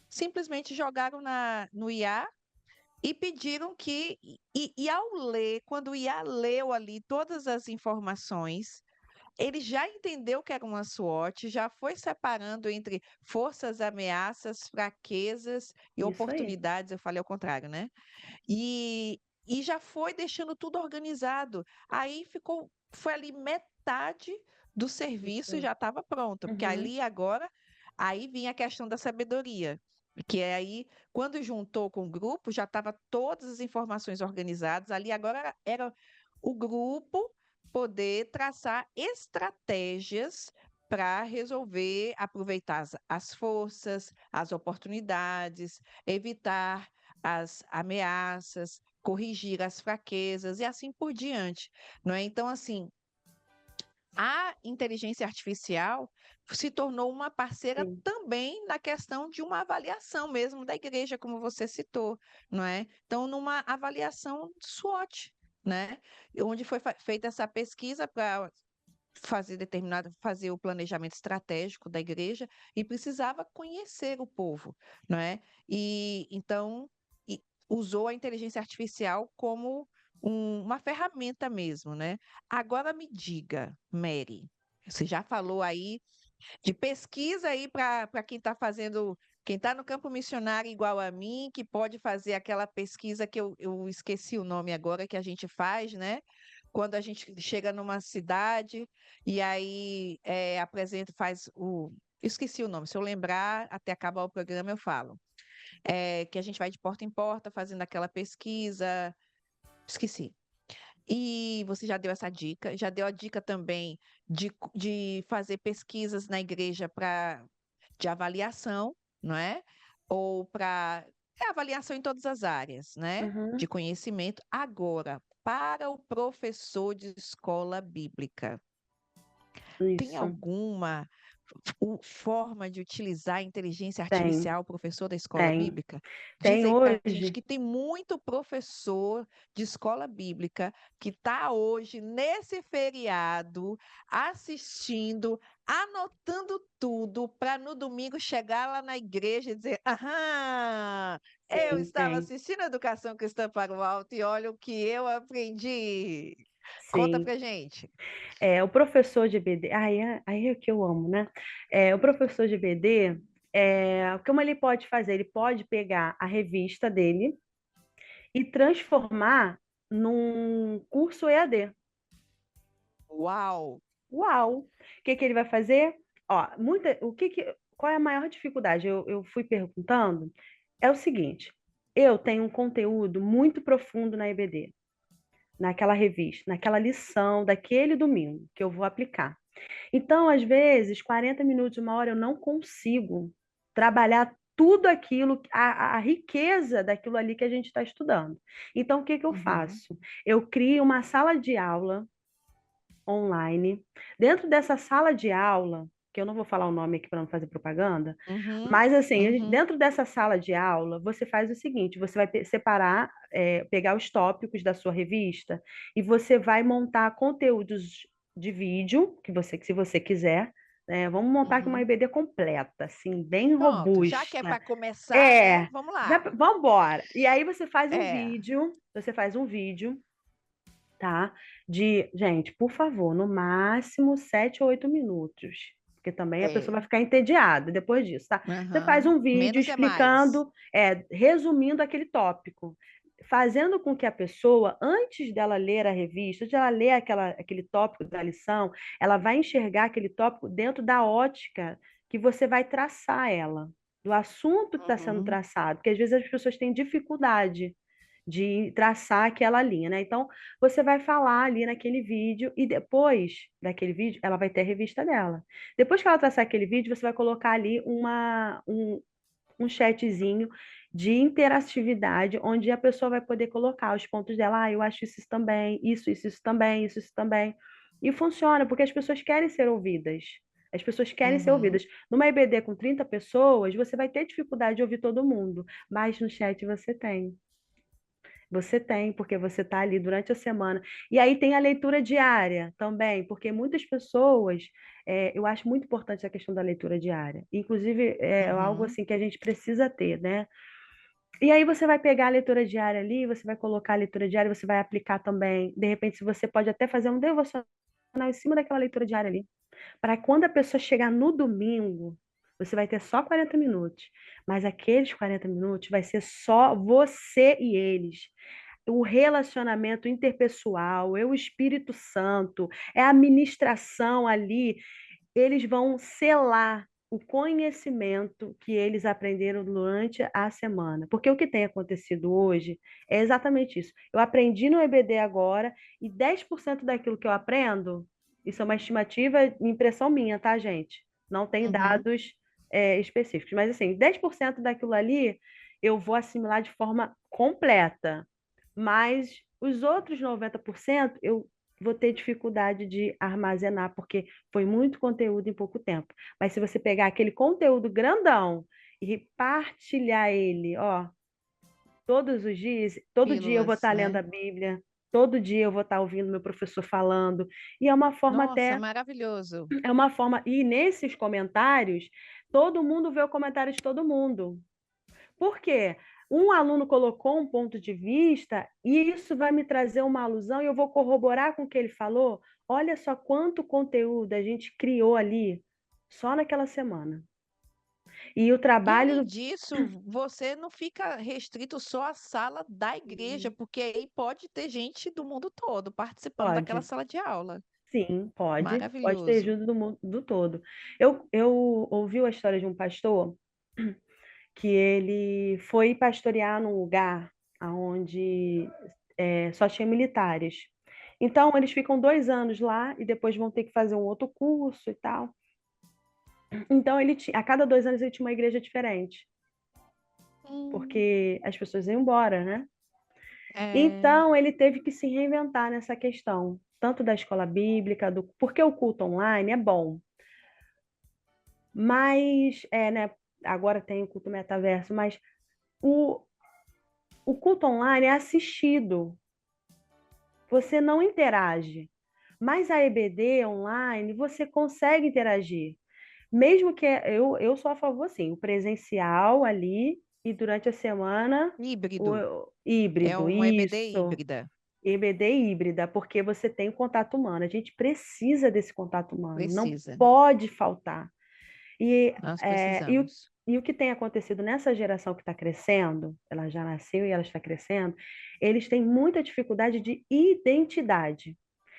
A: Simplesmente jogaram no IA e pediram que, e ao ler, quando o IA leu ali todas as informações, ele já entendeu que era uma SWOT, já foi separando entre forças, ameaças, fraquezas e
B: Isso aí.
A: oportunidades, eu falei ao contrário, né? E já foi deixando tudo organizado. Aí foi ali metade do
B: Isso
A: serviço
B: aí.
A: já estava pronto, porque
B: Uhum.
A: ali agora, aí vinha a questão da sabedoria, que é aí, quando juntou com o grupo, já estava todas as informações organizadas, ali agora era o grupo poder traçar estratégias para resolver, aproveitar as forças, as oportunidades, evitar as ameaças, corrigir as fraquezas e assim por diante, não é? Então, assim, a inteligência artificial se tornou uma parceira
B: Sim,
A: também na questão de uma avaliação mesmo da igreja, como você citou, não é? Então, numa avaliação SWOT, né? Onde foi feita essa pesquisa para fazer o planejamento estratégico da igreja e precisava conhecer o povo, não é? E então usou a inteligência artificial como uma ferramenta mesmo, né? Agora me diga, Mary, você já falou aí de pesquisa aí para quem está fazendo, quem está no campo missionário igual a mim, que pode fazer aquela pesquisa que eu esqueci o nome agora que a gente faz, né? Quando a gente chega numa cidade e aí apresenta, faz o. Esqueci o nome, se eu lembrar, até acabar o programa eu falo. Que a gente vai de porta em porta fazendo aquela pesquisa. Esqueci. E você já deu essa dica, já deu a dica também de fazer pesquisas na igreja de avaliação, não é? Ou para avaliação em todas as áreas, né? De
B: uhum.
A: conhecimento. Agora, para o professor de escola bíblica, tem
B: Isso.
A: alguma? forma de utilizar a inteligência
B: Tem,
A: artificial, professor da escola
B: tem.
A: bíblica? Diz
B: Tem
A: aí para a gente
B: hoje.
A: que tem muito professor de escola bíblica que está hoje, nesse feriado, assistindo, anotando tudo, para no domingo chegar lá na igreja e dizer: Aham, eu
B: Tem,
A: estava
B: tem.
A: assistindo a Educação Cristã para o Alto e olha o que eu aprendi. Conta
B: Sim.
A: pra gente.
B: O professor de EBD, aí é o que eu amo, né? O professor de EBD, como ele pode fazer? Ele pode pegar a revista dele e transformar num curso EAD.
A: Uau!
B: Uau! O que que ele vai fazer? Ó, qual é a maior dificuldade? Eu fui perguntando. É o seguinte, eu tenho um conteúdo muito profundo na EBD, naquela revista, naquela lição daquele domingo que eu vou aplicar. Então, às vezes, 40 minutos, uma hora, eu não consigo trabalhar tudo aquilo, a riqueza daquilo ali que a gente está estudando. Então, o que que eu
A: Uhum,
B: faço? Eu crio uma sala de aula online. Dentro dessa sala de aula, que eu não vou falar o nome aqui para não fazer propaganda,
A: uhum,
B: mas assim,
A: uhum,
B: dentro dessa sala de aula, você faz o seguinte: você vai separar, pegar os tópicos da sua revista e você vai montar conteúdos de vídeo, que se você quiser, né? Vamos montar aqui uma
A: uhum.
B: EBD completa, assim, bem
A: Pronto, já que é
B: robusta.
A: para começar, né?
B: É,
A: Vamos lá.
B: vamos embora. E aí
A: É.
B: você faz um vídeo, tá? Gente, por favor, no máximo 7 ou 8 minutos, porque também a pessoa
A: É.
B: vai ficar entediada depois disso, tá? Você faz
A: Aham.
B: um vídeo
A: Menos é mais.
B: explicando, resumindo aquele tópico, fazendo com que a pessoa, antes dela ler a revista, antes dela ler aquele tópico da lição, ela vai enxergar aquele tópico dentro da ótica que você vai traçar ela, do assunto que está sendo
A: Uhum,
B: traçado, porque às vezes as pessoas têm dificuldade de traçar aquela linha, né? Então, você vai falar ali naquele vídeo e depois daquele vídeo, ela vai ter a revista dela. Depois que ela traçar aquele vídeo, você vai colocar ali um chatzinho de interatividade, onde a pessoa vai poder colocar os pontos dela. Ah, eu acho isso também, isso também, isso também. E funciona, porque as pessoas querem ser ouvidas. As pessoas querem ser
A: uhum,
B: ouvidas. Numa EBD com 30 pessoas, você vai ter dificuldade de ouvir todo mundo, mas no chat você tem. Você tem, porque você está ali durante a semana. E aí tem a leitura diária também, porque muitas pessoas, eu acho muito importante a questão da leitura diária. Inclusive, é algo
A: uhum,
B: assim que a gente precisa ter, né? E aí você vai pegar a leitura diária ali, você vai colocar a leitura diária, você vai aplicar também. De repente, se você pode até fazer um devocional em cima daquela leitura diária ali, para quando a pessoa chegar no domingo, você vai ter só 40 minutos, mas aqueles 40 minutos vai ser só você e eles, o relacionamento interpessoal, é o Espírito Santo, é a ministração ali, eles vão selar o conhecimento que eles aprenderam durante a semana. Porque o que tem acontecido hoje é exatamente isso. Eu aprendi no EBD agora e 10% daquilo que eu aprendo, isso é uma estimativa, impressão minha, tá, gente? Não tem
A: uhum.
B: dados específicos, mas assim, 10% daquilo ali eu vou assimilar de forma completa. Mas os outros 90% eu vou ter dificuldade de armazenar, porque foi muito conteúdo em pouco tempo. Mas se você pegar aquele conteúdo grandão e partilhar ele, ó, todos os dias, todo dia eu vou
A: Pílulas,
B: estar lendo
A: né?
B: a Bíblia, todo dia eu vou estar ouvindo meu professor falando, e é uma forma
A: Nossa,
B: até,
A: maravilhoso.
B: e nesses comentários, todo mundo vê o comentário de todo mundo. Por quê? Um aluno colocou um ponto de vista e isso vai me trazer uma alusão e eu vou corroborar com o que ele falou. Olha só quanto conteúdo a gente criou ali só naquela semana. E o
A: E além
B: trabalho.
A: disso, você não fica restrito só à sala da igreja, porque aí pode ter gente do mundo todo participando daquela
B: Pode,
A: sala de aula.
B: sim, pode ter
A: Maravilhoso.
B: ajuda do mundo do todo. Eu ouvi a história de um pastor que ele foi pastorear num lugar onde só tinha militares. Então, eles ficam 2 anos lá e depois vão ter que fazer um outro curso e tal. Então, a cada 2 anos ele tinha uma igreja diferente,
A: Hum,
B: porque as pessoas iam embora, né?
A: é,
B: Então, ele teve que se reinventar nessa questão, tanto da escola bíblica, porque o culto online é bom. Mas, né, agora tem o culto metaverso, mas o, o culto online é assistido, você não interage. Mas a EBD online, você consegue interagir. Mesmo que eu sou a favor, sim, o presencial ali e durante a semana
A: Híbrido.
B: o
A: É
B: híbrido,
A: uma EBD
B: isso.
A: híbrida.
B: EBD híbrida, porque você tem o contato humano. A gente precisa desse contato humano, não
A: Precisa.
B: pode faltar. E,
A: Nós
B: é, e, o,
A: precisamos.
B: e o que tem acontecido nessa geração que está crescendo, ela já nasceu e ela está crescendo, eles têm muita dificuldade de identidade.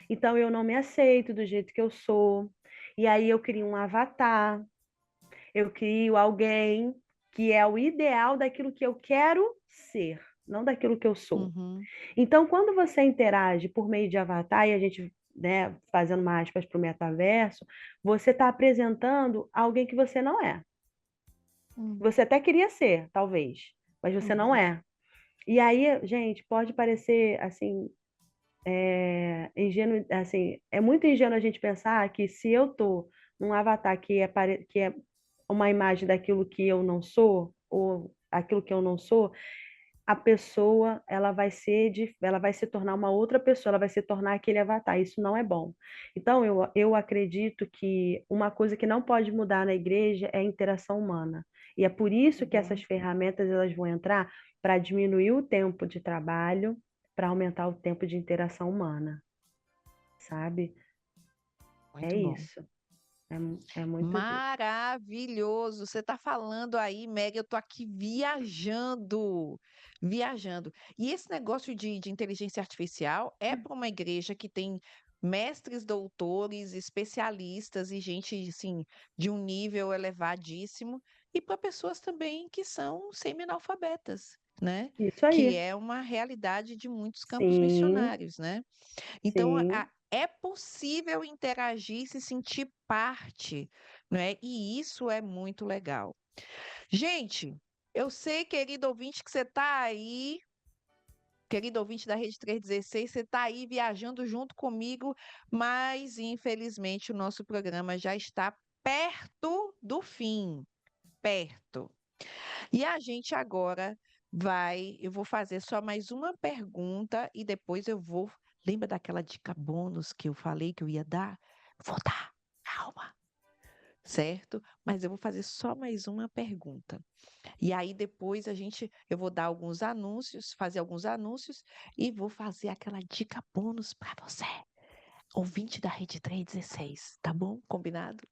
B: Então, eu não me aceito do jeito que eu sou. E aí eu crio um avatar, eu crio alguém que é o ideal daquilo que eu quero ser, não daquilo que eu sou.
A: Uhum,
B: Então, quando você interage por meio de avatar, e a gente, né, fazendo uma aspas para o metaverso, você está apresentando alguém que você não é.
A: uhum,
B: Você até queria ser, talvez, mas você não
A: uhum.
B: é. E aí, gente, pode parecer assim, ingênuo, assim, é muito ingênuo a gente pensar que se eu tô num avatar que é uma imagem daquilo que eu não sou, ou aquilo que eu não sou, a pessoa ela vai se tornar uma outra pessoa, ela vai se tornar aquele avatar. Isso não é bom. Então, eu acredito que uma coisa que não pode mudar na igreja é a interação humana. E é por isso que essas
A: Uhum.
B: ferramentas elas vão entrar para diminuir o tempo de trabalho, para aumentar o tempo de interação humana, sabe? É
A: Muito bom.
B: isso. É muito disso.
A: Maravilhoso. Você está falando aí, Meg, eu estou aqui viajando, viajando. E esse negócio de inteligência artificial é para uma igreja que tem mestres, doutores, especialistas e gente, assim, de um nível elevadíssimo, e para pessoas também que são semi-analfabetas, né?
B: Isso
A: Que
B: aí.
A: é uma realidade de muitos campos
B: Sim,
A: missionários, né? Então,
B: sim.
A: é possível interagir e se sentir parte, né? E isso é muito legal. Gente, eu sei, querido ouvinte, que você está aí, querido ouvinte da Rede 316, você está aí viajando junto comigo, mas infelizmente o nosso programa já está perto do fim, perto. E a gente agora eu vou fazer só mais uma pergunta e depois eu vou. Lembra daquela dica bônus que eu falei que eu ia dar? Vou dar, calma, certo? Mas eu vou fazer só mais uma pergunta. E aí depois eu vou dar alguns anúncios, fazer alguns anúncios e vou fazer aquela dica bônus para você, ouvinte da Rede 316, tá bom? Combinado?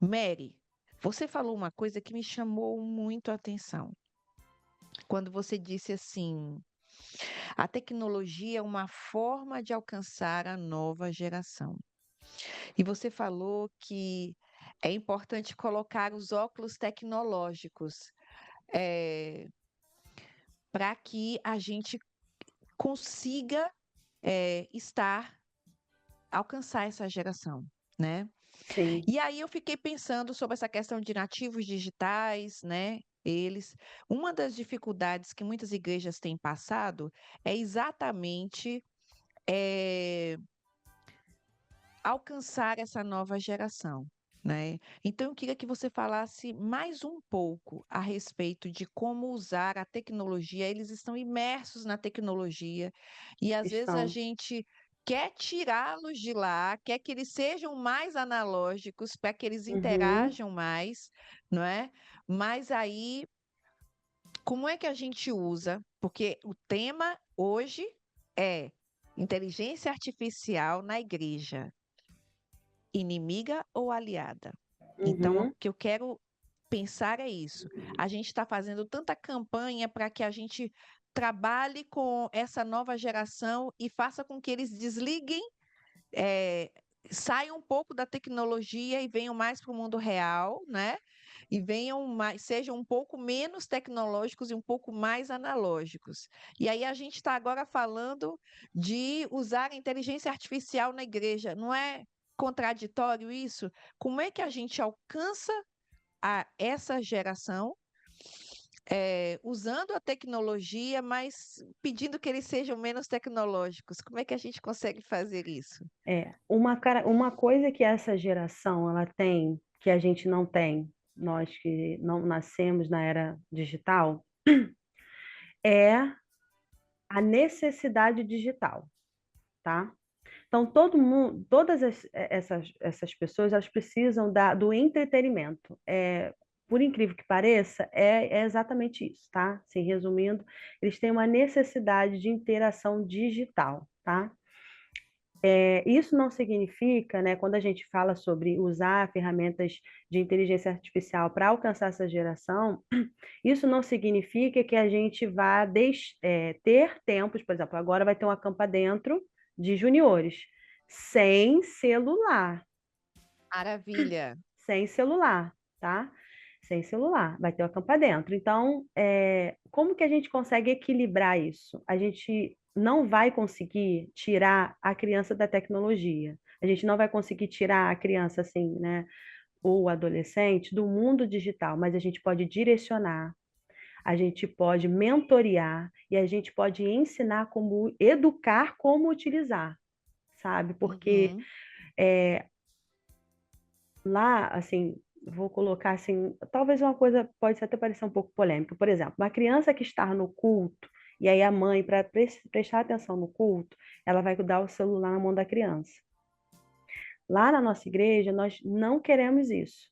A: Mary, você falou uma coisa que me chamou muito a atenção. Quando você disse assim, a tecnologia é uma forma de alcançar a nova geração. E você falou que é importante colocar os óculos tecnológicos para que a gente consiga alcançar essa geração, né?
B: Sim,
A: E aí eu fiquei pensando sobre essa questão de nativos digitais, né? Eles, uma das dificuldades que muitas igrejas têm passado é exatamente eh, alcançar essa nova geração, né? Então eu queria que você falasse mais um pouco a respeito de como usar a tecnologia. Eles estão imersos na tecnologia e às vezes a
B: estão.
A: gente quer tirá-los de lá, quer que eles sejam mais analógicos para que eles
B: Uhum.
A: interajam mais, não é? Mas aí, como é que a gente usa? Porque o tema hoje é inteligência artificial na igreja. Inimiga ou aliada? Então, o
B: Uhum.
A: que eu quero pensar é isso. A gente está fazendo tanta campanha para que a gente trabalhe com essa nova geração e faça com que eles desliguem, eh, saiam um pouco da tecnologia e venham mais para o mundo real, né? E venham mais, sejam um pouco menos tecnológicos e um pouco mais analógicos. E aí a gente está agora falando de usar a inteligência artificial na igreja. Não é contraditório isso? Como é que a gente alcança essa geração usando a tecnologia, mas pedindo que eles sejam menos tecnológicos? Como é que a gente consegue fazer isso?
B: Uma coisa que essa geração ela tem que a gente não tem, nós que não nascemos na era digital, é a necessidade digital, tá? Então, todo mundo, essas pessoas, elas precisam do entretenimento. Por incrível que pareça, é exatamente isso, tá? Se resumindo, eles têm uma necessidade de interação digital, tá? Isso não significa, né, quando a gente fala sobre usar ferramentas de inteligência artificial para alcançar essa geração, isso não significa que a gente vá ter tempos, por exemplo, agora vai ter uma campa dentro de juniores, sem celular,
A: Maravilha.
B: sem celular, tá? Sem celular, vai ter uma campa dentro. Então, como que a gente consegue equilibrar isso? A gente não vai conseguir tirar a criança da tecnologia. A gente não vai conseguir tirar a criança, assim, né, ou o adolescente do mundo digital, mas a gente pode direcionar, a gente pode mentorear e a gente pode ensinar como educar como utilizar, sabe? Porque
A: Uhum.
B: lá, assim, vou colocar assim, talvez uma coisa pode até parecer um pouco polêmica. Por exemplo, uma criança que está no culto, e aí a mãe, para prestar atenção no culto, ela vai dar o celular na mão da criança. Lá na nossa igreja, nós não queremos isso.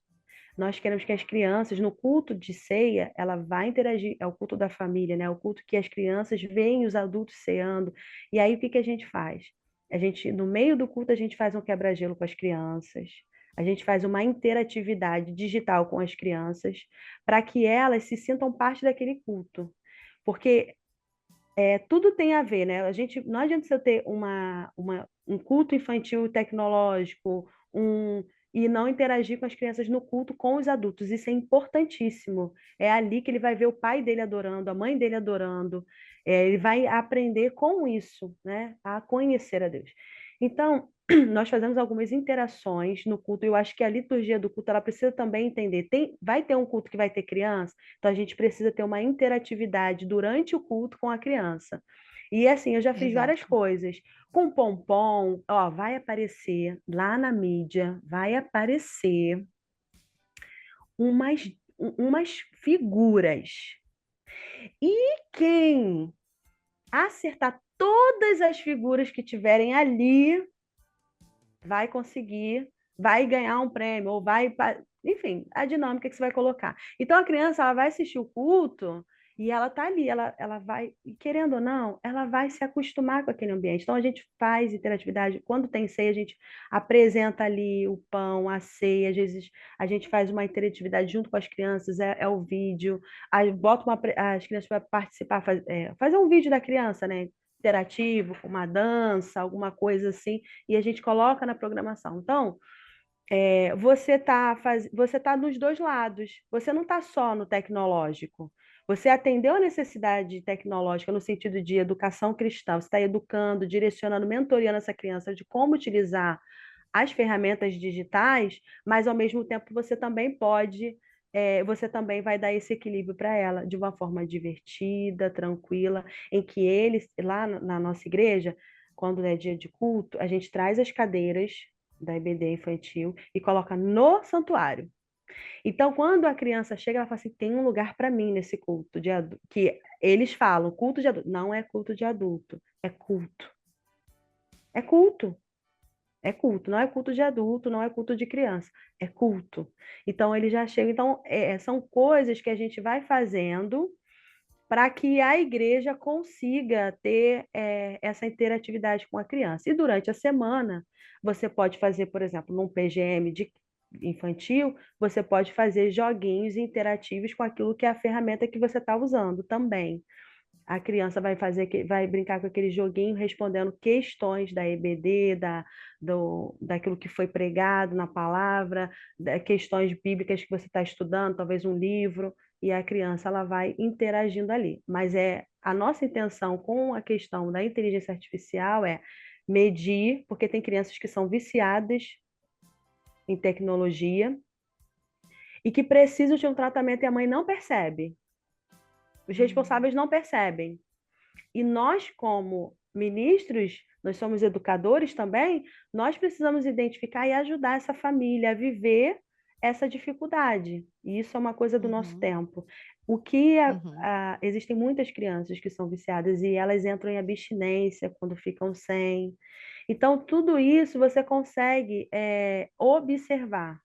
B: Nós queremos que as crianças, no culto de ceia, ela vai interagir, é o culto da família, né? É o culto que as crianças veem os adultos ceando. E aí, o que que a gente faz? No meio do culto, a gente faz um quebra-gelo com as crianças. A gente faz uma interatividade digital com as crianças, para que elas se sintam parte daquele culto. Porque tudo tem a ver, né? Não adianta você ter um culto infantil tecnológico, e não interagir com as crianças no culto com os adultos. Isso é importantíssimo. É ali que ele vai ver o pai dele adorando, a mãe dele adorando. Ele vai aprender com isso, né? A conhecer a Deus. Então, nós fazemos algumas interações no culto. Eu acho que a liturgia do culto ela precisa também entender. Vai ter um culto que vai ter criança, então a gente precisa ter uma interatividade durante o culto com a criança. E assim, eu já fiz várias
A: Exato.
B: coisas. Com pompom, ó, vai aparecer lá na mídia, vai aparecer umas, umas figuras. E quem acertar todas as figuras que tiverem ali vai conseguir, vai ganhar um prêmio, ou vai, enfim, a dinâmica que você vai colocar. Então a criança ela vai assistir o culto e ela tá ali, ela vai, querendo ou não, ela vai se acostumar com aquele ambiente. Então a gente faz interatividade, quando tem ceia, a gente apresenta ali o pão, a ceia, às vezes a gente faz uma interatividade junto com as crianças, é o vídeo, aí bota as crianças para participar, fazer um vídeo da criança, né? Interativo, com uma dança, alguma coisa assim, e a gente coloca na programação. Então, você tá nos dois lados. Você não está só no tecnológico. Você atendeu a necessidade tecnológica no sentido de educação cristã. Você está educando, direcionando, mentoreando essa criança de como utilizar as ferramentas digitais, mas ao mesmo tempo você também vai dar esse equilíbrio para ela de uma forma divertida, tranquila, em que eles, lá na nossa igreja, quando é dia de culto, a gente traz as cadeiras da EBD infantil e coloca no santuário. Então, quando a criança chega, ela fala assim: tem um lugar para mim nesse culto de adulto. Que eles falam, culto de adulto. Não é culto de adulto, é culto. É culto. É culto, não é culto de adulto, não é culto de criança, é culto. Então, ele já chega. Então, são coisas que a gente vai fazendo para que a igreja consiga ter essa interatividade com a criança. E durante a semana, você pode fazer, por exemplo, num PGM infantil, você pode fazer joguinhos interativos com aquilo que é a ferramenta que você está usando também. A criança vai brincar com aquele joguinho respondendo questões da EBD, daquilo que foi pregado na palavra, questões bíblicas que você está estudando, talvez um livro, e a criança ela vai interagindo ali. Mas a nossa intenção com a questão da inteligência artificial é medir, porque tem crianças que são viciadas em tecnologia e que precisam de um tratamento e a mãe não percebe. Os
A: Uhum.
B: responsáveis não percebem. E nós, como ministros, nós somos educadores também, nós precisamos identificar e ajudar essa família a viver essa dificuldade. E isso é uma coisa do nosso
A: Uhum,
B: tempo. O que
A: uhum,
B: existem muitas crianças que são viciadas e elas entram em abstinência quando ficam sem. Então, tudo isso você consegue observar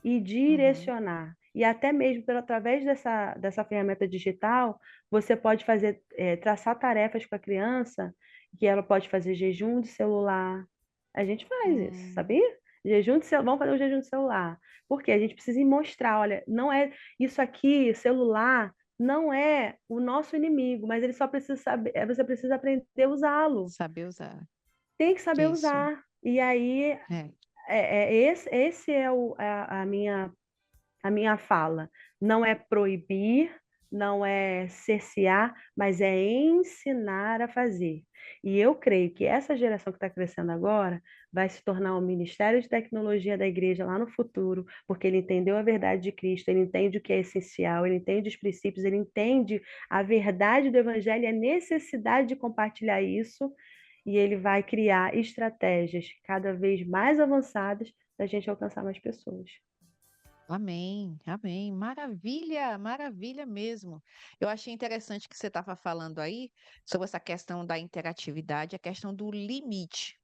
B: e
A: uhum,
B: direcionar. E até mesmo através dessa ferramenta digital, você pode fazer, traçar tarefas com a criança, que ela pode fazer jejum de celular. A gente faz isso,
A: hum,
B: sabia? Jejum de celular, vamos fazer um jejum de celular. Porque a gente precisa mostrar, olha, não é isso aqui, celular, não é o nosso inimigo, mas ele só precisa saber, você precisa aprender a usá-lo.
A: saber usar.
B: Tem que saber
A: Isso.
B: usar. E aí,
A: É.
B: esse é a minha fala. Não é proibir, não é cercear, mas é ensinar a fazer. E eu creio que essa geração que está crescendo agora vai se tornar o Ministério de Tecnologia da igreja lá no futuro, porque ele entendeu a verdade de Cristo, ele entende o que é essencial, ele entende os princípios, ele entende a verdade do Evangelho e a necessidade de compartilhar isso, e ele vai criar estratégias cada vez mais avançadas da gente alcançar mais pessoas.
A: Amém, amém. Maravilha, maravilha mesmo. Eu achei interessante que você estava falando aí sobre essa questão da interatividade, a questão do limite.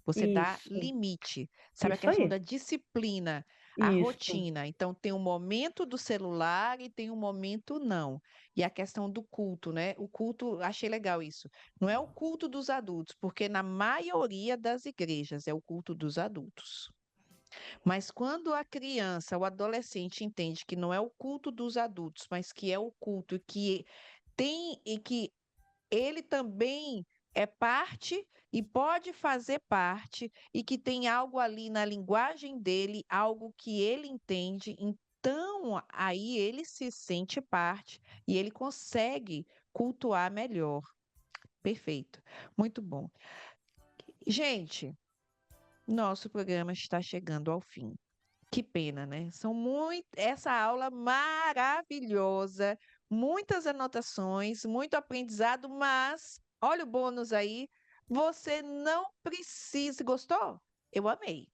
A: Você dá
B: Isso.
A: limite, sabe a
B: Isso
A: questão
B: aí.
A: da disciplina, a
B: Isso.
A: rotina. Então tem um momento do celular e tem um momento não. E a questão do culto, né? O culto, achei legal isso. Não é o culto dos adultos, porque na maioria das igrejas é o culto dos adultos. Mas quando a criança, o adolescente entende que não é o culto dos adultos, mas que é o culto que tem e que ele também é parte e pode fazer parte e que tem algo ali na linguagem dele, algo que ele entende, então aí ele se sente parte e ele consegue cultuar melhor. Perfeito. Muito bom. Gente, nosso programa está chegando ao fim. Que pena, né? São muito essa aula maravilhosa, muitas anotações, muito aprendizado, mas olha o bônus aí, você não precisa, gostou? Eu amei.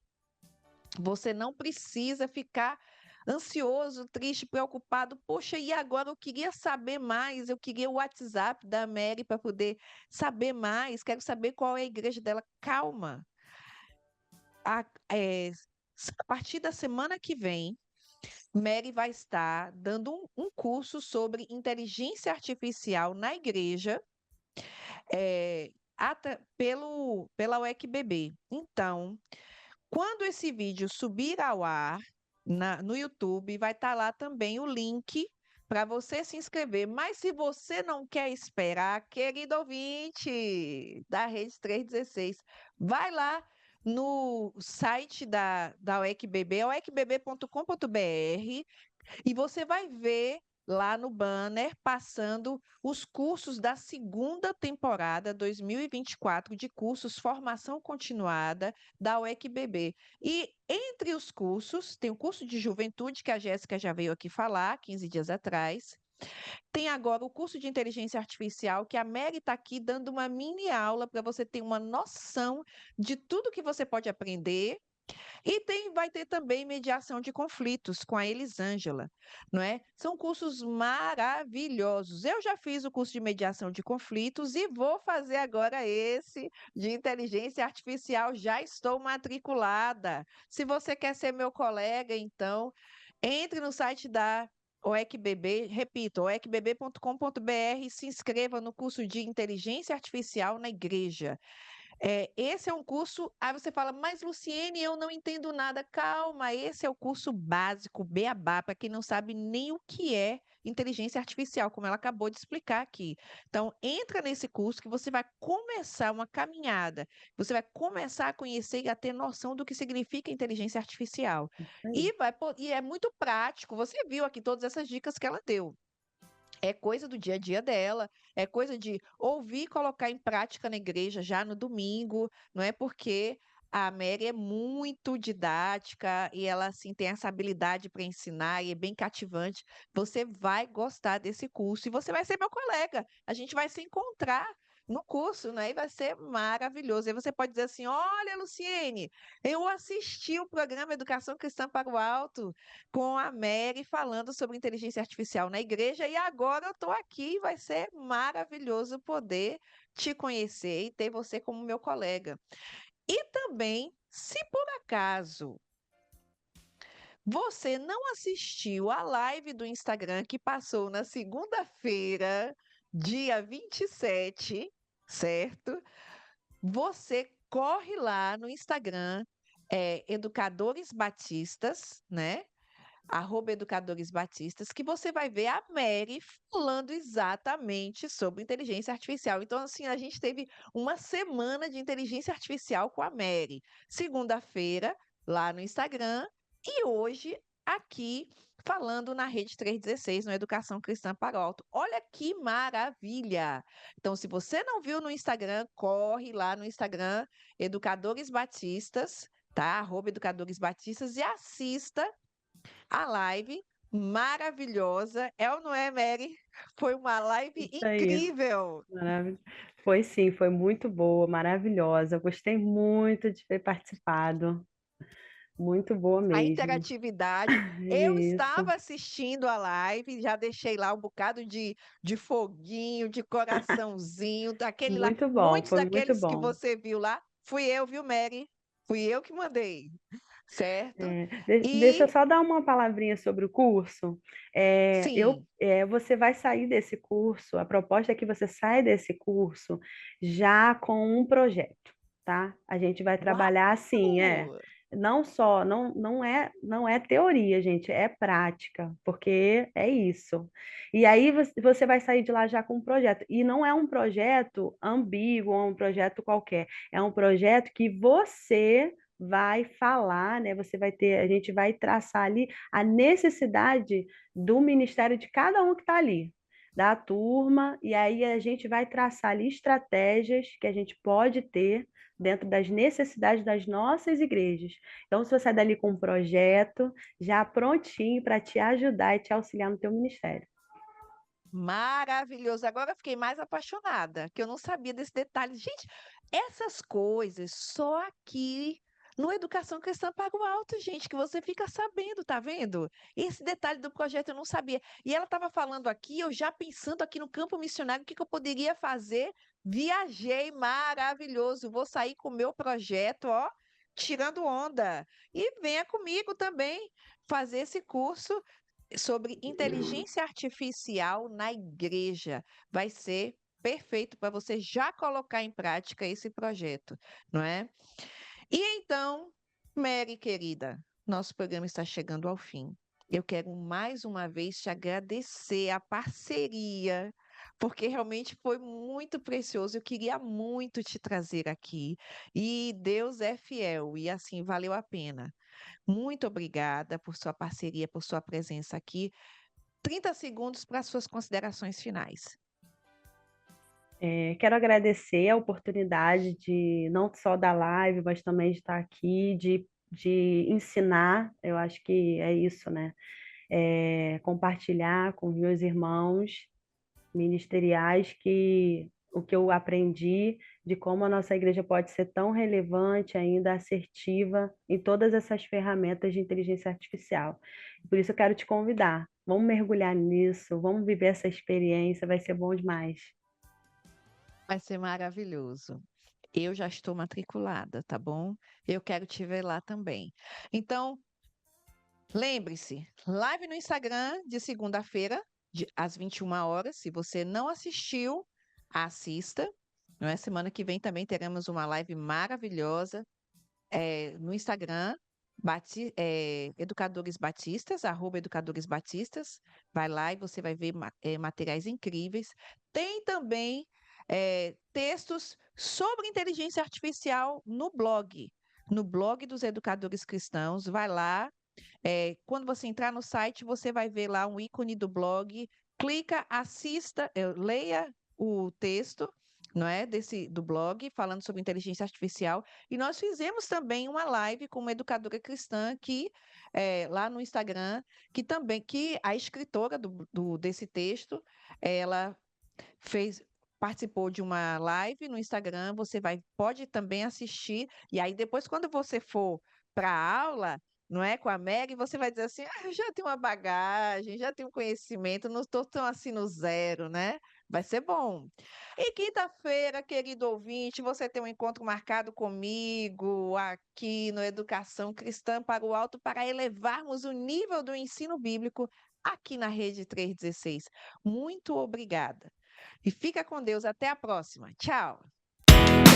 A: Você não precisa ficar ansioso, triste, preocupado. Poxa, e agora eu queria saber mais, eu queria o WhatsApp da Mary para poder saber mais, quero saber qual é a igreja dela. Calma. A, é, a partir da semana que vem, Mary vai estar dando um curso sobre inteligência artificial na igreja, pela UECBB. Então, quando esse vídeo subir ao ar no YouTube, vai estar lá também o link para você se inscrever. Mas se você não quer esperar, querido ouvinte da Rede 316, vai lá no site da UECBB, uecbb.com.br, e você vai ver lá no banner passando os cursos da segunda temporada 2024 de cursos Formação Continuada da UECBB. E entre os cursos, tem o curso de Juventude, que a Jéssica já veio aqui falar 15 dias atrás. Tem agora o curso de Inteligência Artificial, que a Mary está aqui dando uma mini aula para você ter uma noção de tudo que você pode aprender, e vai ter também mediação de conflitos com a Elisângela, não é? São cursos maravilhosos. Eu já fiz o curso de mediação de conflitos e vou fazer agora esse de inteligência artificial. Já estou matriculada. Se você quer ser meu colega, então, entre no site da OECBB, repito, oecbb.com.br, se inscreva no curso de inteligência artificial na igreja. Esse é um curso. Aí você fala, mas Luciene, eu não entendo nada. Calma, esse é o curso básico, beabá, para quem não sabe nem o que é inteligência artificial, como ela acabou de explicar aqui. Então, entra nesse curso que você vai começar uma caminhada, você vai começar a conhecer e a ter noção do que significa inteligência artificial.
B: Isso aí.
A: E é muito prático. Você viu aqui todas essas dicas que ela deu. É coisa do dia a dia dela, é coisa de ouvir e colocar em prática na igreja já no domingo, não é porque a Mary é muito didática e ela assim tem essa habilidade para ensinar e é bem cativante. Você vai gostar desse curso e você vai ser meu colega. A gente vai se encontrar no curso, né? E vai ser maravilhoso. Aí você pode dizer assim: olha, Luciene, eu assisti o programa Educação Cristã para o Alto com a Mary falando sobre inteligência artificial na igreja, e agora eu estou aqui. Vai ser maravilhoso poder te conhecer e ter você como meu colega. E também, se por acaso você não assistiu a live do Instagram que passou na segunda-feira, dia 27, certo? Você corre lá no Instagram, Educadores Batistas, né? @Educadores Batistas, que você vai ver a Mary falando exatamente sobre inteligência artificial. Então, assim, a gente teve uma semana de inteligência artificial com a Mary. Segunda-feira, lá no Instagram, e hoje, aqui, falando na Rede 316, no Educação Cristã para o Alto. Olha que maravilha! Então, se você não viu no Instagram, corre lá no Instagram, Educadores Batistas, tá? @Educadores Batistas, e assista a live maravilhosa. É ou não é, Mary? Foi uma live
B: Isso aí.
A: incrível.
B: Maravilha. Foi sim, foi muito boa, maravilhosa. Gostei muito de ter participado. Muito boa
A: A
B: mesmo.
A: interatividade. Eu
B: Isso.
A: estava assistindo a live, já deixei lá um bocado de foguinho, de coraçãozinho, daquele lá,
B: Muito bom,
A: muitos
B: foi muito
A: daqueles que
B: bom.
A: você viu lá, fui eu, viu, Mary? Fui eu que mandei, certo?
B: Deixa eu
A: E
B: só dar uma palavrinha sobre o curso.
A: sim,
B: Você vai sair desse curso, a proposta é que você saia desse curso já com um projeto, tá? A gente vai trabalhar assim,
A: uau!
B: não só, não é teoria, gente, é prática, porque é isso. E aí você vai sair de lá já com um projeto. E não é um projeto ambíguo, é um projeto qualquer. É um projeto que você vai falar, né? A gente vai traçar ali a necessidade do ministério de cada um que está ali, da turma, e aí a gente vai traçar ali estratégias que a gente pode ter dentro das necessidades das nossas igrejas. Então, se você sai dali com um projeto já prontinho para te ajudar e te auxiliar no teu ministério.
A: Maravilhoso. Agora eu fiquei mais apaixonada, que eu não sabia desse detalhe. Gente, essas coisas só aqui no Educação Cristã para o Alto, gente, que você fica sabendo, tá vendo? Esse detalhe do projeto eu não sabia. E ela estava falando aqui, eu já pensando aqui no campo missionário, o que que eu poderia fazer. Viajei, maravilhoso. Vou sair com o meu projeto, ó, tirando onda. E venha comigo também fazer esse curso sobre inteligência artificial na igreja. Vai ser perfeito para você já colocar em prática esse projeto, não é? E então, Mary querida, nosso programa está chegando ao fim. Eu quero mais uma vez te agradecer a parceria, porque realmente foi muito precioso. Eu queria muito te trazer aqui. E Deus é fiel, e assim valeu a pena. Muito obrigada por sua parceria, por sua presença aqui. 30 segundos para as suas considerações finais.
B: Quero agradecer a oportunidade de não só da live, mas também de estar aqui, de ensinar. Eu acho que é isso, né? Compartilhar com os meus irmãos ministeriais que o que eu aprendi de como a nossa igreja pode ser tão relevante, ainda assertiva em todas essas ferramentas de inteligência artificial. Por isso eu quero te convidar. Vamos mergulhar nisso, vamos viver essa experiência, vai ser bom demais.
A: Vai ser maravilhoso. Eu já estou matriculada, tá bom? Eu quero te ver lá também. Então, lembre-se, live no Instagram de segunda-feira, às 21 horas. Se você não assistiu, assista. Não é? Semana que vem também teremos uma live maravilhosa no Instagram, Educadores Batistas, @Educadores Batistas. Vai lá e você vai ver materiais incríveis. Tem também textos sobre inteligência artificial no blog dos Educadores Cristãos. Vai lá. Quando você entrar no site, você vai ver lá um ícone do blog. Clica, assista, leia o texto, não é, do blog falando sobre inteligência artificial. E nós fizemos também uma live com uma educadora cristã aqui lá no Instagram, que a escritora desse texto, ela fez participou de uma live no Instagram, você pode também assistir, e aí depois quando você for para a aula, não é, com a Meg, você vai dizer assim: eu já tenho uma bagagem, já tenho conhecimento, não estou tão assim no zero, né? Vai ser bom. E quinta-feira, querido ouvinte, você tem um encontro marcado comigo aqui no Educação Cristã para o Alto para elevarmos o nível do ensino bíblico aqui na Rede 316. Muito obrigada. E fica com Deus. Até a próxima. Tchau.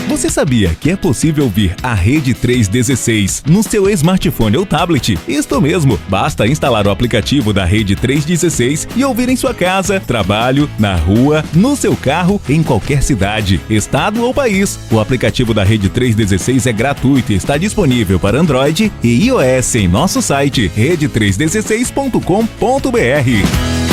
C: Você sabia que é possível ouvir a Rede 316 no seu smartphone ou tablet? Isto mesmo, basta instalar o aplicativo da Rede 316 e ouvir em sua casa, trabalho, na rua, no seu carro, em qualquer cidade, estado ou país. O aplicativo da Rede 316 é gratuito e está disponível para Android e iOS em nosso site rede316.com.br.